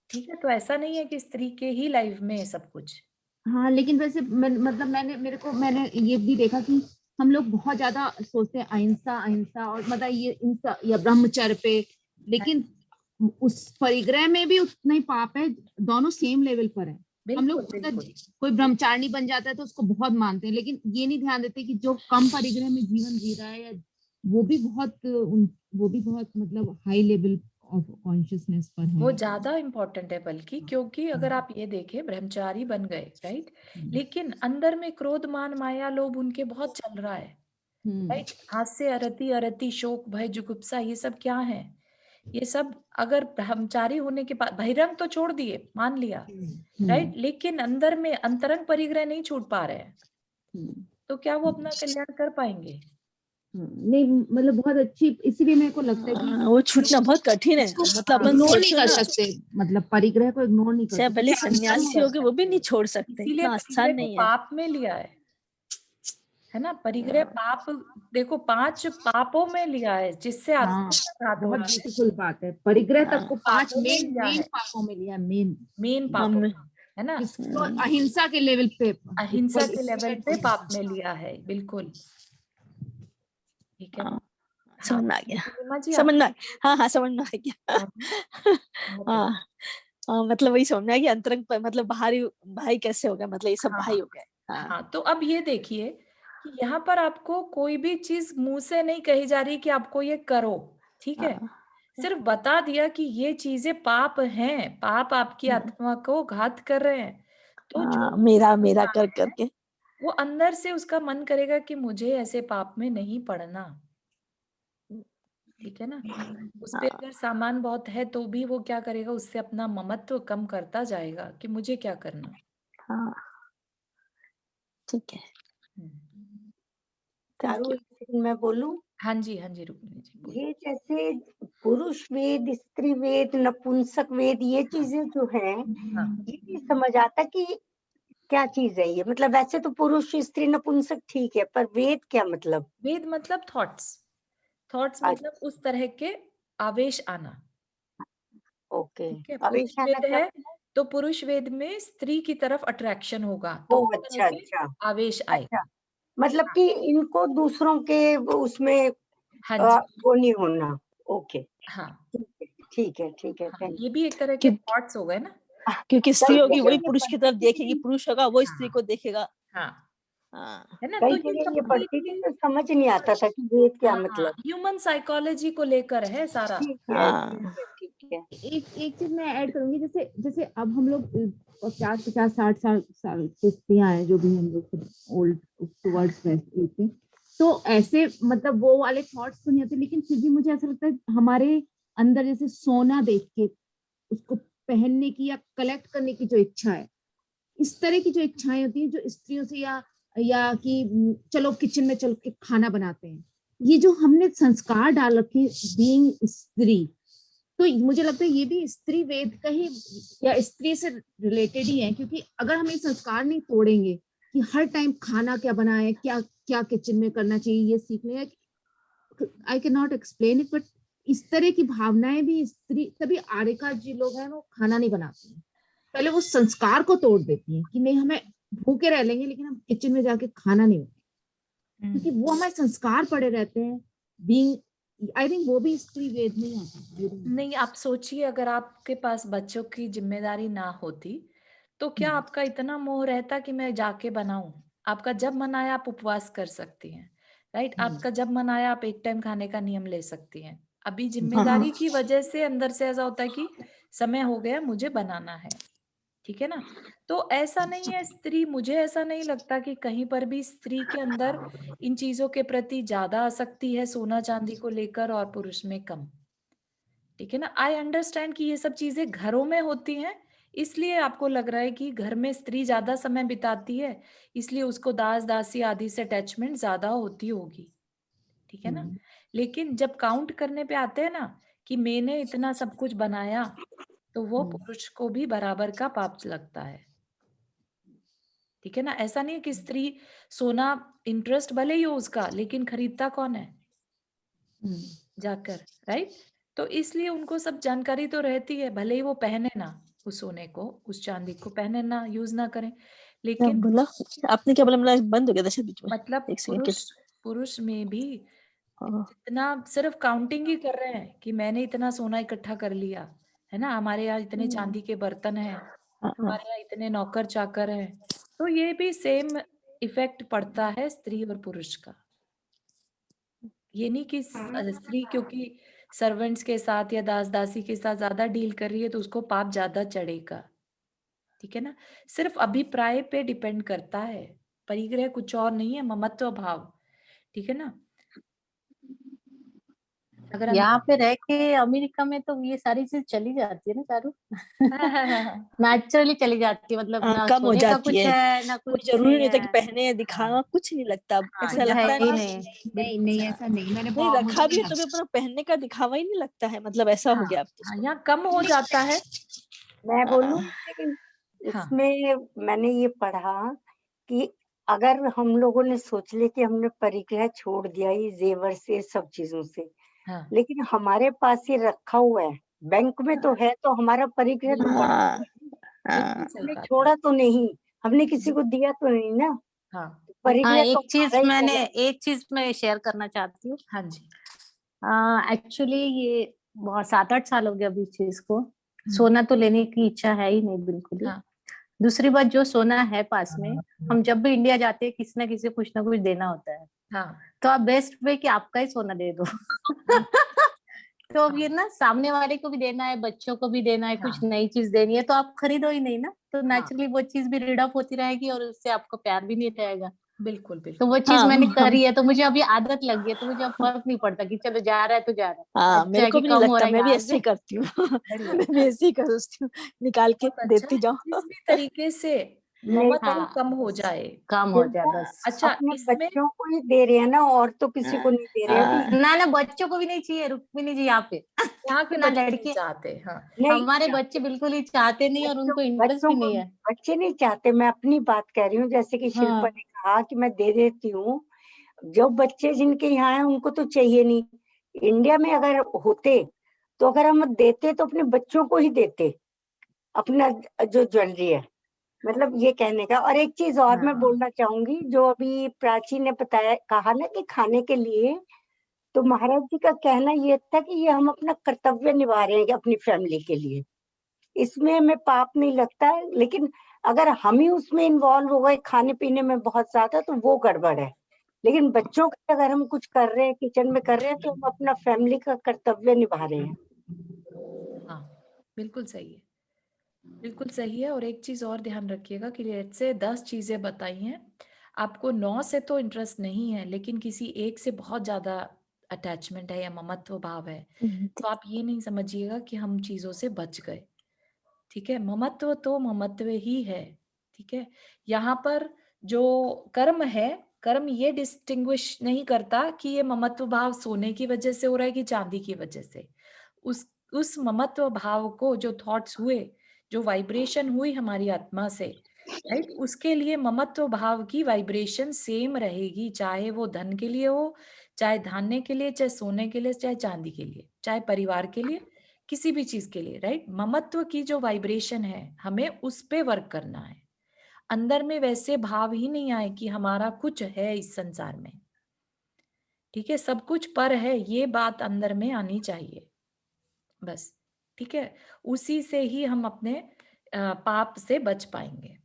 ठीक है। तो ऐसा नहीं है कि स्त्री के ही लाइफ में है सब कुछ। हाँ, लेकिन वैसे मतलब मैंने ये भी देखा कि हम लोग बहुत ज्यादा सोचते हैं अहिंसा अहिंसा, और मतलब ये हिंसा या ब्रह्मचर्य पे, लेकिन उस परिग्रह में भी उतना ही पाप है। दोनों सेम लेवल पर है। हम बिल्कुल लोग अगर बिल्कुल कोई ब्रह्मचारिणी बन जाता है तो उसको बहुत मानते हैं, लेकिन ये नहीं ध्यान देते कि जो कम परिग्रह में जीवन जी रहा है, या वो भी बहुत मतलब हाई लेवल ऑफ कॉन्शियसनेस पर वो है। ज्यादा इम्पोर्टेंट है बल्कि, क्योंकि अगर आप ये देखें, ब्रह्मचारी बन गए, राइट, लेकिन अंदर में क्रोध मान माया लोभ उनके बहुत चल रहा है, राइट। हास्य अरति अरति शोक भय जुगुप्सा, ये सब क्या है, ये सब अगर ब्रह्मचारी होने के बाद, बहिरंग तो छोड़ दिए, मान लिया, राइट, लेकिन अंदर में अंतरंग परिग्रह नहीं छूट पा रहे हैं, तो क्या वो अपना कल्याण कर पाएंगे। नहीं मतलब बहुत अच्छी, इसीलिए मेरे को लगता है कि वो छूटना बहुत कठिन है। मतलब अपन इग्नोर नहीं सोचो कर ना, सकते, मतलब परिग्रह को इग्नोर नहीं कर चाहे सकते। भले नहीं सन्यासी कर हो गए, वो भी सकते, नहीं छोड़ सकते, इसीलिए इतना परिग्रह आसान को नहीं है। पाप में लिया है ना। परिग्रह पाप, देखो 5 पापों में लिया है, जिससे हाँ, आत्मा का घात हो बहुत रहा है, ब्यूटीफुल बात है। परिग्रह तक को 5 पापों में मेन लिया मेन है, पापों में लिया, मेन मेन हम पापों, है ना, जिसको अहिंसा के लेवल पे अहिंसा के लेवल पे पाप में लिया है, बिल्कुल, ठीक है ना। हाँ, समझ में आ गया, पूर्णिमा जी समझ आप, में हाँ हाँ, समझ में आ गया। हाँ, बहुत हाँ अच्छा। मतलब वही समझ में आ गया, अंतरंग मतलब बाहरी भाई कैसे हो गया, मतलब ये सब हाँ भाई हो गए। हाँ हाँ, तो अब ये देखिए कि यहाँ पर आपको कोई भी चीज मुंह से नहीं कही जा रही कि आपको ये करो, ठीक है, हाँ सिर्फ बता दिया कि ये चीजें पाप हैं, पाप आपकी आत्मा को घात कर रहे हैं। तो जो हाँ, मेरा मेरा कर है, करके वो अंदर से उसका मन करेगा कि मुझे ऐसे पाप में नहीं पड़ना, ठीक है ना। उस पे हाँ अगर सामान बहुत है तो भी वो क्या करेगा, उससे अपना ममत्व कम करता जाएगा कि मुझे क्या करना। हाँ, ठीक है, हम्म, थैंक चारू, यू। एक सेकंड मैं बोलूं। हाँ जी, हाँ जी, रुक्मिणी जी बोलिए। ये जैसे पुरुष वेद, स्त्री वेद, नपुंसक वेद, ये चीजें जो है, हाँ, ये नहीं समझ आता कि क्या चीज है ये। मतलब वैसे तो पुरुष स्त्री नपुंसक ठीक है, पर वेद क्या मतलब? वेद मतलब थॉट्स, थॉट्स मतलब उस तरह के आवेश आना, ओके। ठीक है। आवेश पुरुष आना वेद क्या है मतलब? तो पुरुष वेद में स्त्री की तरफ अट्रैक्शन होगा, तो ओह! उस तरह अच्छा, के अच्छा, आवेश आए। अच्छा। मतलब हाँ, कि इनको दूसरों के उसमें हाँ जी, वो नहीं होना। ओके, हाँ, ठीक है, ठीक है, हाँ, थैंक ये भी एक तरह के क्यों थॉट्स हो गए ना। क्योंकि स्त्री कई होगी जगह वही ये पुरुष की पढ़ती तरफ थी देखेगी, कि पुरुष होगा वही स्त्री हाँ, को देखेगा। हाँ, हाँ, है ना? कई तो ये जगह ये पढ़ती थी कंप्लीटली तो समझ नहीं आता था कि वेद क्या मतलब? ह्यूमन साइकोलॉजी को लेकर है सारा। ठीक है, ठीक हाँ, है, ठीक है। एक चीज मैं ऐड करूंगी, जैसे जैसे अब हम लोग 50-60 साल के स्त्रियां हैं, जो भी हम लोग ओल्ड टुवर्ड्स एज में, तो ऐसे मतलब वो वाले थॉट्स तो नहीं आते, लेकिन फिर भी मुझे ऐसा लगता है हमारे अंदर जैसे सोना देख के उसको पहनने की या कलेक्ट करने की जो इच्छा है, इस तरह की जो इच्छाएं होती हैं जो स्त्रियों से, या कि चलो किचन में चल के खाना बनाते हैं, ये जो हमने संस्कार डाल रखे बीइंग स्त्री, तो मुझे लगता है ये भी स्त्री वेद का ही या स्त्री से रिलेटेड ही है, क्योंकि अगर हम ये संस्कार नहीं तोड़ेंगे कि हर टाइम खाना क्या बनाए, क्या क्या किचन में करना चाहिए, ये सीखने, I can not explain it, but इस तरह की भावनाएं भी स्त्री, तभी आर्यका जी लोग हैं वो खाना नहीं बनाती हैं, पहले वो संस्कार को तोड़ देती हैं कि नहीं हमें भूखे रह लेंगे लेकिन हम किचन में जाके खाना नहीं बनाएंगे, क्योंकि वो हमारे संस्कार पड़े रहते हैं बीइंग, आई थिंक वो भी स्त्री वेद में ही आता है। नहीं, आप सोचिए अगर आपके पास बच्चों की जिम्मेदारी ना होती, तो क्या आपका इतना मोह रहता कि मैं जाके बनाऊं? आपका जब मन आया आप उपवास कर सकती हैं, राइट? आपका जब मन आया आप एक टाइम खाने का नियम ले सकती हैं। अभी जिम्मेदारी की वजह से अंदर से ऐसा होता है कि समय हो गया, मुझे बनाना है, ठीक है ना? तो ऐसा नहीं है स्त्री, मुझे ऐसा नहीं लगता कि कहीं पर भी स्त्री के अंदर इन चीजों के प्रति ज्यादा आसक्ति है सोना चांदी को लेकर और पुरुष में कम, ठीक है ना। आई अंडरस्टैंड कि ये सब चीजें घरों में होती हैं, इसलिए आपको लग रहा है कि घर में स्त्री ज्यादा समय बिताती है, इसलिए उसको दास दासी आदि से अटैचमेंट ज्यादा होती होगी, ठीक है ना। लेकिन जब काउंट करने पे आते हैं ना कि मैंने इतना सब कुछ बनाया, तो वो पुरुष को भी बराबर का पाप लगता है, ठीक है ना। ऐसा नहीं है कि स्त्री सोना, इंटरेस्ट भले ही हो उसका, लेकिन खरीदता कौन है जाकर, राइट? तो इसलिए उनको सब जानकारी तो रहती है, भले ही वो पहने ना उस सोने को, उस चांदी को पहने ना, यूज ना करें, क्या लेकिन बोला आपने, क्या बोला, मेरा बंद हो गया था शायद बीच में, मतलब एक सेकंड। पुरुष पुरुष में भी हाँ, जितना सिर्फ काउंटिंग ही कर रहे हैं कि मैंने इतना सोना इकट्ठा कर लिया, है ना, हमारे यहाँ इतने चांदी के बर्तन हैं, हाँ, हमारे यहाँ इतने नौकर चाकर हैं, तो ये भी सेम इफेक्ट पड़ता है स्त्री और पुरुष का। ये नहीं कि स्त्री क्योंकि सर्वेंट्स के साथ या दास दासी के साथ ज्यादा डील कर रही है तो उसको पाप ज्यादा चढ़ेगा, ठीक है ना। सिर्फ अभिप्राय पे डिपेंड करता है, परिग्रह कुछ और नहीं है, ममत्व भाव, ठीक है ना। अगर यहाँ अंदर पे रह के अमेरिका में तो ये सारी चीज चली जाती है ना चारू, नेचुरली चली जाती है, मतलब हाँ, ना कम हो सोने का जाती कुछ है, है ना कोई कुछ जरूरी नहीं नहीं होता कि है। पहने या हाँ, दिखावा, कुछ नहीं लगता, हाँ, ऐसा कुछ है लगता ही नहीं। नहीं, नहीं बिल्कुल। नहीं, ऐसा नहीं, मैंने नहीं मुझे रखा भी नहीं है तो भी लगता। अपना पहनने का दिखावा ही नहीं लगता है, मतलब ऐसा हो हाँ, गया अब तो हाँ, उसको। यहाँ कम हो जाता है। मैं बोलूं, हाँ, लेकिन हाँ, इसमें मैंने ये पढ़ा कि अगर हम लोगों ने सोच ले कि हमने परिग्रह छोड़ दिया ये जेवर से सब चीजों से, हाँ, लेकिन हमारे पास ये रखा हुआ है, बैंक में तो है, तो हमारा परिग्रह तो बढ़ हाँ, बिल्कुल हाँ, सही हमने बात है। छोड़ा तो नहीं, हमने किसी को दिया तो नहीं ना, हाँ, हाँ, परिग्रह तो एक चीज हमारा ही मैंने, कहलाता है। एक चीज मैं शेयर करना चाहती हूँ। हाँ जी। एक्चुअली ये बहुत 7-8 साल हो गया अभी इस चीज को, हम्म, सोना तो लेने की इच्छा है ही नहीं बिल्कुल ही। हाँ, दूसरी बात, जो सोना है पास में, हम जब भी इंडिया जाते हैं किसी ना किसी को कुछ ना कुछ देना होता है, हाँ, तो आप बेस्ट वे कि आपका ही सोना दे दो। हाँ, तो अब हाँ, ये ना सामने वाले को भी देना है, बच्चों को भी देना है, कुछ हाँ, नई चीज देनी है, तो आप खरीदो ही नहीं ना, तो हाँ, नेचुरली वो चीज भी रीड ऑफ होती रहेगी और उससे आपको प्यार भी नहीं रहेगा। बिल्कुल, तो बिल्कुल। वो चीज हाँ, मैंने करी है, तो मुझे अभी आदत लग गई है, तो मुझे अब फर्क नहीं पड़ता कि चलो जा रहा है तो जा रहा है, हाँ, अच्छा मेरे है को कि भी नहीं कम हो लगता, रहा है मैं भी यहाँ ऐसे से। ही करती हूँ। बढ़िया, मैं भी ऐसे ही कर सोचती हूँ, निकाल के बहुत अच्छा देती है, जाओ। जिस भी तरीके से नहीं, ममत्व हाँ, कम हो जाए। कम हो जाए सिर्फ बस। अच्छा, अपने इसमें बच्चों को ही दे रहे हैं ना, और तो किसी को हाँ, नहीं दे रहे अभी। हाँ, ना ना, बच्चों को भी नहीं चाहिए, रुक्मिनी जी यहाँ पे। यहाँ के ना बच्चे नहीं लड़के, चाहते। हाँ, नहीं हमारे चाहते, बच्चे बिल्कुल ही चाहते नहीं और बच्चों उनको इंटरेस्ट बच्चों भी को नहीं है। बच्चे नहीं चाहते, मैं अपनी बात कह रही हूँ, जैसे कि शिल्पा हाँ, ने कहा कि मैं दे देती हूँ, जो बच्चे जिनके यहाँ है उनको तो चाहिए नहीं, इंडिया में अगर होते तो अगर हम देते तो अपने बच्चों को ही देते, अपना जो ज्वेलरी है, मतलब ये कहने का। और एक चीज और मैं हाँ बोलना चाहूंगी, जो अभी प्राची ने बताया, कहा ना कि खाने के लिए, तो महाराज जी का कहना ये था कि ये हम अपना कर्तव्य निभा रहे हैं अपनी फैमिली के लिए, इसमें हमें पाप नहीं लगता है। लेकिन अगर हम ही उसमें इन्वॉल्व हो गए खाने पीने में बहुत ज्यादा, तो वो गड़बड़ है। लेकिन बच्चों का अगर हम कुछ कर रहे हैं, किचन में कर रहे हैं, तो हम अपना फैमिली का कर्तव्य निभा रहे हैं। हाँ, बिल्कुल सही है, बिल्कुल सही है। और एक चीज और ध्यान रखिएगा कि लेट से 10 चीजें बताई हैं, आपको 9 से तो इंटरेस्ट नहीं है, लेकिन किसी एक से बहुत ज्यादा अटैचमेंट है या ममत्व भाव है, तो आप ये नहीं समझिएगा कि हम चीजों से बच गए। ठीक है, ममत्व तो ममत्व ही है। ठीक है, यहाँ पर जो कर्म है, कर्म ये डिस्टिंग्विश नहीं करता कि ये ममत्व भाव सोने की वजह से हो रहा है कि चांदी की वजह से। उस ममत्व भाव को, जो थॉट्स हुए, जो वाइब्रेशन हुई हमारी आत्मा से, राइट, उसके लिए ममत्व भाव की वाइब्रेशन सेम रहेगी, चाहे वो धन के लिए हो, चाहे धान्य के लिए, चाहे सोने के लिए, चाहे चांदी के लिए, चाहे परिवार के लिए, किसी भी चीज के लिए, राइट। ममत्व की जो वाइब्रेशन है, हमें उस पे वर्क करना है। अंदर में वैसे भाव ही नहीं आए कि हमारा कुछ है इस संसार में। ठीक है, सब कुछ पर है, ये बात अंदर में आनी चाहिए बस। ठीक है, उसी से ही हम अपने पाप से बच पाएंगे।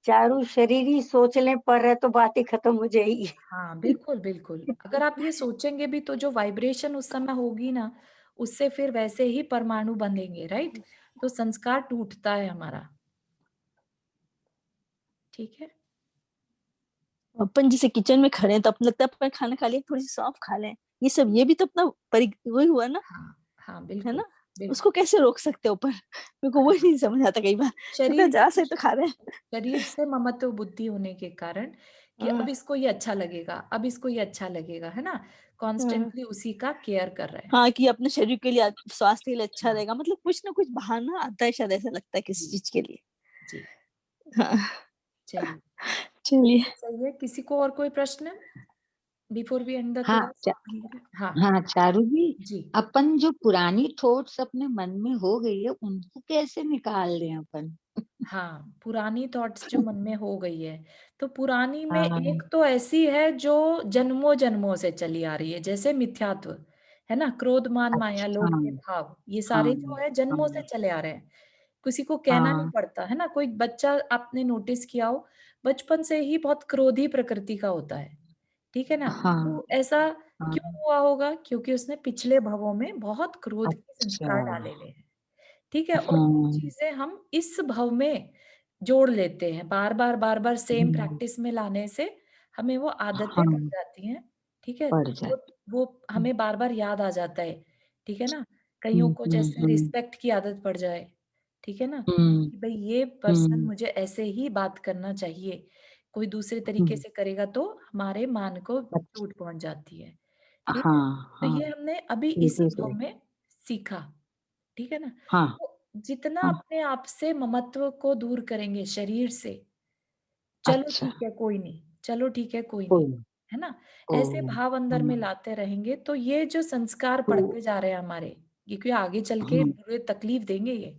चारों शरीर ही सोच लें पर है, तो बात ही खत्म हो जाएगी। हाँ, बिल्कुल बिल्कुल। अगर आप ये सोचेंगे भी तो जो वाइब्रेशन उस समय होगी ना, उससे फिर वैसे ही परमाणु बंधेंगे, राइट। तो संस्कार टूटता है हमारा। ठीक है, अपन जैसे किचन में खड़े हैं तो अपने लगता है अपन खाना खा लिया, थोड़ी सी सौंफ खा लें, ये सब ये भी तो अपना वही हुआ ना, हाँ हाँ, है बिल्कुल ना। बिल्कुल। उसको कैसे रोक सकते हो अपन, मेरे को वही नहीं समझ आता कई बार, लगता है शरीर जहाँ से तो खा रहे हैं। शरीर से ममत्व बुद्धि होने के कारण कि हाँ, अब इसको ये अच्छा लगेगा, अब इसको ये अच्छा लगेगा, है ना, हाँ, कॉन्स्टेंटली उसी का केयर कर रहे हैं। हाँ, कि अपने शरीर के लिए स्वास्थ्य के लिए अच्छा हाँ, रहेगा, मतलब कुछ ना कुछ बहाना आता है, शायद ऐसा लगता है किसी जी चीज के लिए। जी। हाँ, चलिए, चलिए। सही है। किसी को और कोई प्रश्न बिफोर वी एंड द हाँ क्लास? हाँ हाँ चारू जी, जी। अपन जो पुरानी थॉट्स अपने मन में हो गई है उनको कैसे निकाल दें अपन? हाँ, पुरानी थॉट्स जो मन में हो गई है, तो पुरानी में हाँ एक तो ऐसी है जो जन्मों जन्मों से चली आ रही है, जैसे मिथ्यात्व, है ना, क्रोध मान माया अच्छा, लोभ के भाव, ये हाँ सारे जो है जन्मों से हाँ चले आ रहे हैं। किसी को कहना नहीं हाँ पड़ता, है ना। कोई बच्चा आपने नोटिस किया हो, बचपन से ही बहुत क्रोधी प्रकृति का होता है। ठीक है ना, हाँ तो ऐसा हाँ, क्यों हुआ होगा? क्योंकि उसने पिछले भवों में बहुत क्रोध के अच्छा, संस्कार डाले हुए हैं। ठीक है, और वो हाँ चीजें हम इस भव में जोड़ लेते हैं, बार बार सेम हम्म, प्रैक्टिस में लाने से हमें वो आदतें पड़ हाँ जाती हैं। ठीक है, पड़ वो जाए। वो हमें बार बार याद आ जाता है। ठीक है ना, कईयों को जैसे हम्म, रिस्पेक्ट की आदत पड़ जाए। ठीक है ना, हम्म, कि भाई ये पर्सन हम्म, मुझे ऐसे ही बात करना चाहिए, कोई दूसरे तरीके हम्म, से करेगा तो हमारे मान को अच्छा, चोट पहुंच जाती है। ठीक है, हाँ तो हाँ ये हमने अभी इसी बिल्कुल भाव सही, में सीखा। ठीक है ना, हाँ तो जितना हाँ, अपने आप से ममत्व को दूर करेंगे शरीर से, चलो अच्छा, ठीक है कोई नहीं, चलो ठीक है कोई नहीं, कोई है ना, ओ ऐसे भाव अंदर में हाँ लाते रहेंगे तो ये जो संस्कार तो पड़ते जा रहे हैं हमारे, ये क्योंकि आगे चल के हाँ बुरे तकलीफ देंगे ये,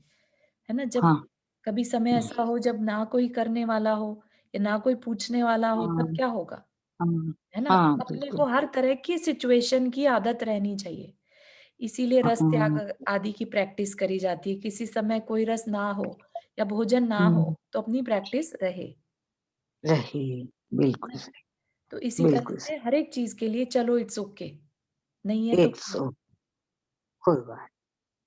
है ना। जब हाँ कभी समय ऐसा हो जब ना कोई करने वाला हो या ना कोई पूछने वाला हो, हाँ तब क्या होगा, हाँ है ना। हाँ, तो अपने को बिल्कुल, हर तरह की सिचुएशन की आदत रहनी चाहिए। इसीलिए रस त्याग हाँ आदि की प्रैक्टिस करी जाती है। किसी समय कोई रस ना हो या भोजन ना हम्म, हो तो अपनी प्रैक्टिस रहे, रही, है बिल्कुल ना। सही, तो इसी तरह बिल्कुल से सही, हर एक चीज के लिए चलो इट्स ओके, नहीं है तो एक कोई सौ, नहीं, कोई बात,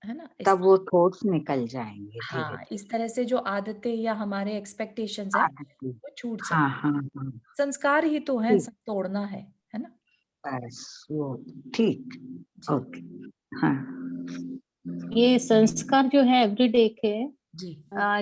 है ना। इस तब वो थॉट्स निकल जाएंगे धीरे हाँ, इस धीरे, तरह से जो आदतें या हमारे एक्सपेक्टेशंस है आदत की, वो छूट हाँ सकती हाँ है। हाँ, संस्कार ही तो है, ठीक, सब तोड़ना है ना। बस वो ठीक, जी ओके, हाँ ये संस्कार जो है एवरीडे के, जी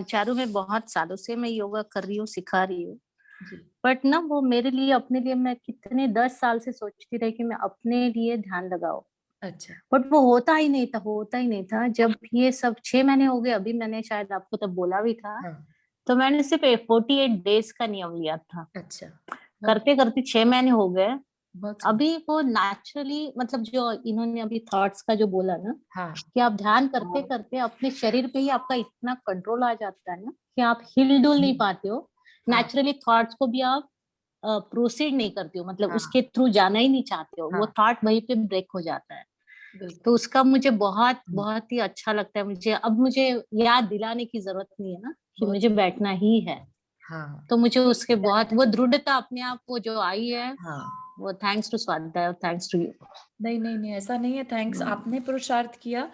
चारों में बहुत सालों से मैं योगा कर रही हूँ, सिखा रही हूँ, जी। बट ना वो मेरे लिए, अपने लिए मैं कितने 10 साल से सोचती रही कि मैं अपने लिए ध्यान लगाऊं, अच्छा, बट वो होता ही नहीं था, होता ही नहीं था। जब ये सब 6 महीने हो गए, अभी मैंने शायद आपको तब बोला भी था, हाँ, तो मैंने सिर्फ 48 डेज का नियम लिया था। अच्छा, हाँ, करते करते 6 महीने हो गए, बहुत सुंदर। अभी वो नेचुरली, मतलब जो इन्होंने अभी थॉट्स का जो बोला ना, हाँ कि आप ध्यान करते करते अपने शरीर पे ही आपका इतना कंट्रोल आ जाता है ना कि आप हिल डुल नहीं पाते हो, हाँ नेचुरली थॉट्स को भी आप प्रोसीड नहीं करते हो, मतलब हाँ उसके थ्रू जाना ही नहीं चाहते हो, वो हाँ थॉट वहीं पे ब्रेक हो जाता है। बिल्कुल। तो उसका मुझे बहुत बहुत ही अच्छा लगता है। मुझे अब मुझे याद दिलाने की जरूरत नहीं है ना कि बहुत मुझे बैठना ही है। हाँ तो मुझे उसके बहुत वो दृढ़ता अपने आप वो जो आई है, हाँ वो थैंक्स टू स्वाध्याय और थैंक्स टू यू। नहीं नहीं नहीं, ऐसा नहीं है। थैंक्स, आपने पुरुषार्थ किया,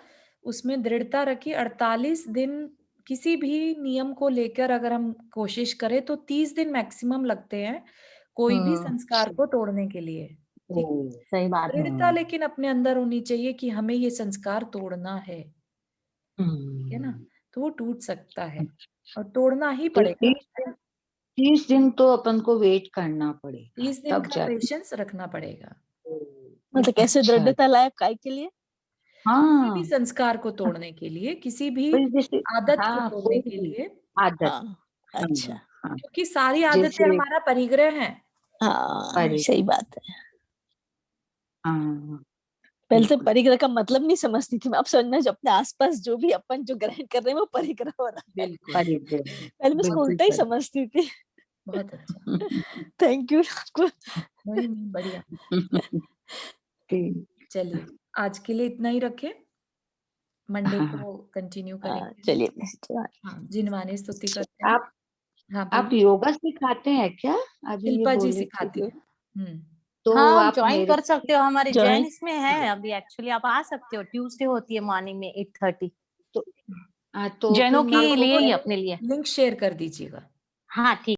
उसमें दृढ़ता रखी। 48 दिन किसी भी नियम को लेकर अगर हम कोशिश करें तो 30 दिन मैक्सिमम लगते हैं कोई भी संस्कार को तोड़ने के लिए। ठीक, सही बात है। दृढ़ता लेकिन अपने अंदर होनी चाहिए कि हमें ये संस्कार तोड़ना है, ठीक है ना? तो वो टूट सकता है और तोड़ना ही तो पड़ेगा। 30 दिन तो अपन को वेट करना पड़ेगा 30 दिन तब का जाके। पेशेंस रखना पड़ेगा मतलब कैसे अच्छा, दृढ़ता लाए काय के लिए? किसी भी हाँ संस्कार को तोड़ने के लिए, किसी भी कोई जैसे, आदत को हाँ तोड़ने कोई के भी लिए, आदत, हाँ, अच्छा। हाँ हाँ क्योंकि सारी आदतें जैसे हमारा परिग्रह हैं। हाँ, परि सही बात है। हाँ पहले तो बिल्कुल परिग्रह का मतलब नहीं समझती थी मैं, अब समझना जो अपने आसपास जो भी अपन जो ग्रहण कर रहे हैं वो परिग्रह हो रहा है। बिल्कुल, परिग्रह, पहले मैं इसको बिल्कुल उल्टा ही सही। समझती थी। बहुत अच्छा। थैंक यू आपको। नहीं, नहीं, बढ़िया। ठीक, चलिए, आज के लिए इतना ही रखें, मंडे हाँ को कंटिन्यू करेंगे। चलिए हाँ, जिनवानी स्तुति करते हैं। आप हाँ, आप बोलिए। योगा सिखाते हैं क्या? अभी ये शिल्पा जी बोले थे सिखाती जो, हैं। हुँ, तो हाँ, आप आप ज्वाइन मेरे कर सकते हो, हमारे ज्वाइन जैन इसमें है अभी एक्चुअली, आप आ सकते हो। ट्यूसडे होती है मॉर्निंग में 8:30, तो, तो फिर जैनों मेरे के को लिए ही, क्या, अपने लिए। लिंक शेयर कर दीजिएगा। हाँ ठीक।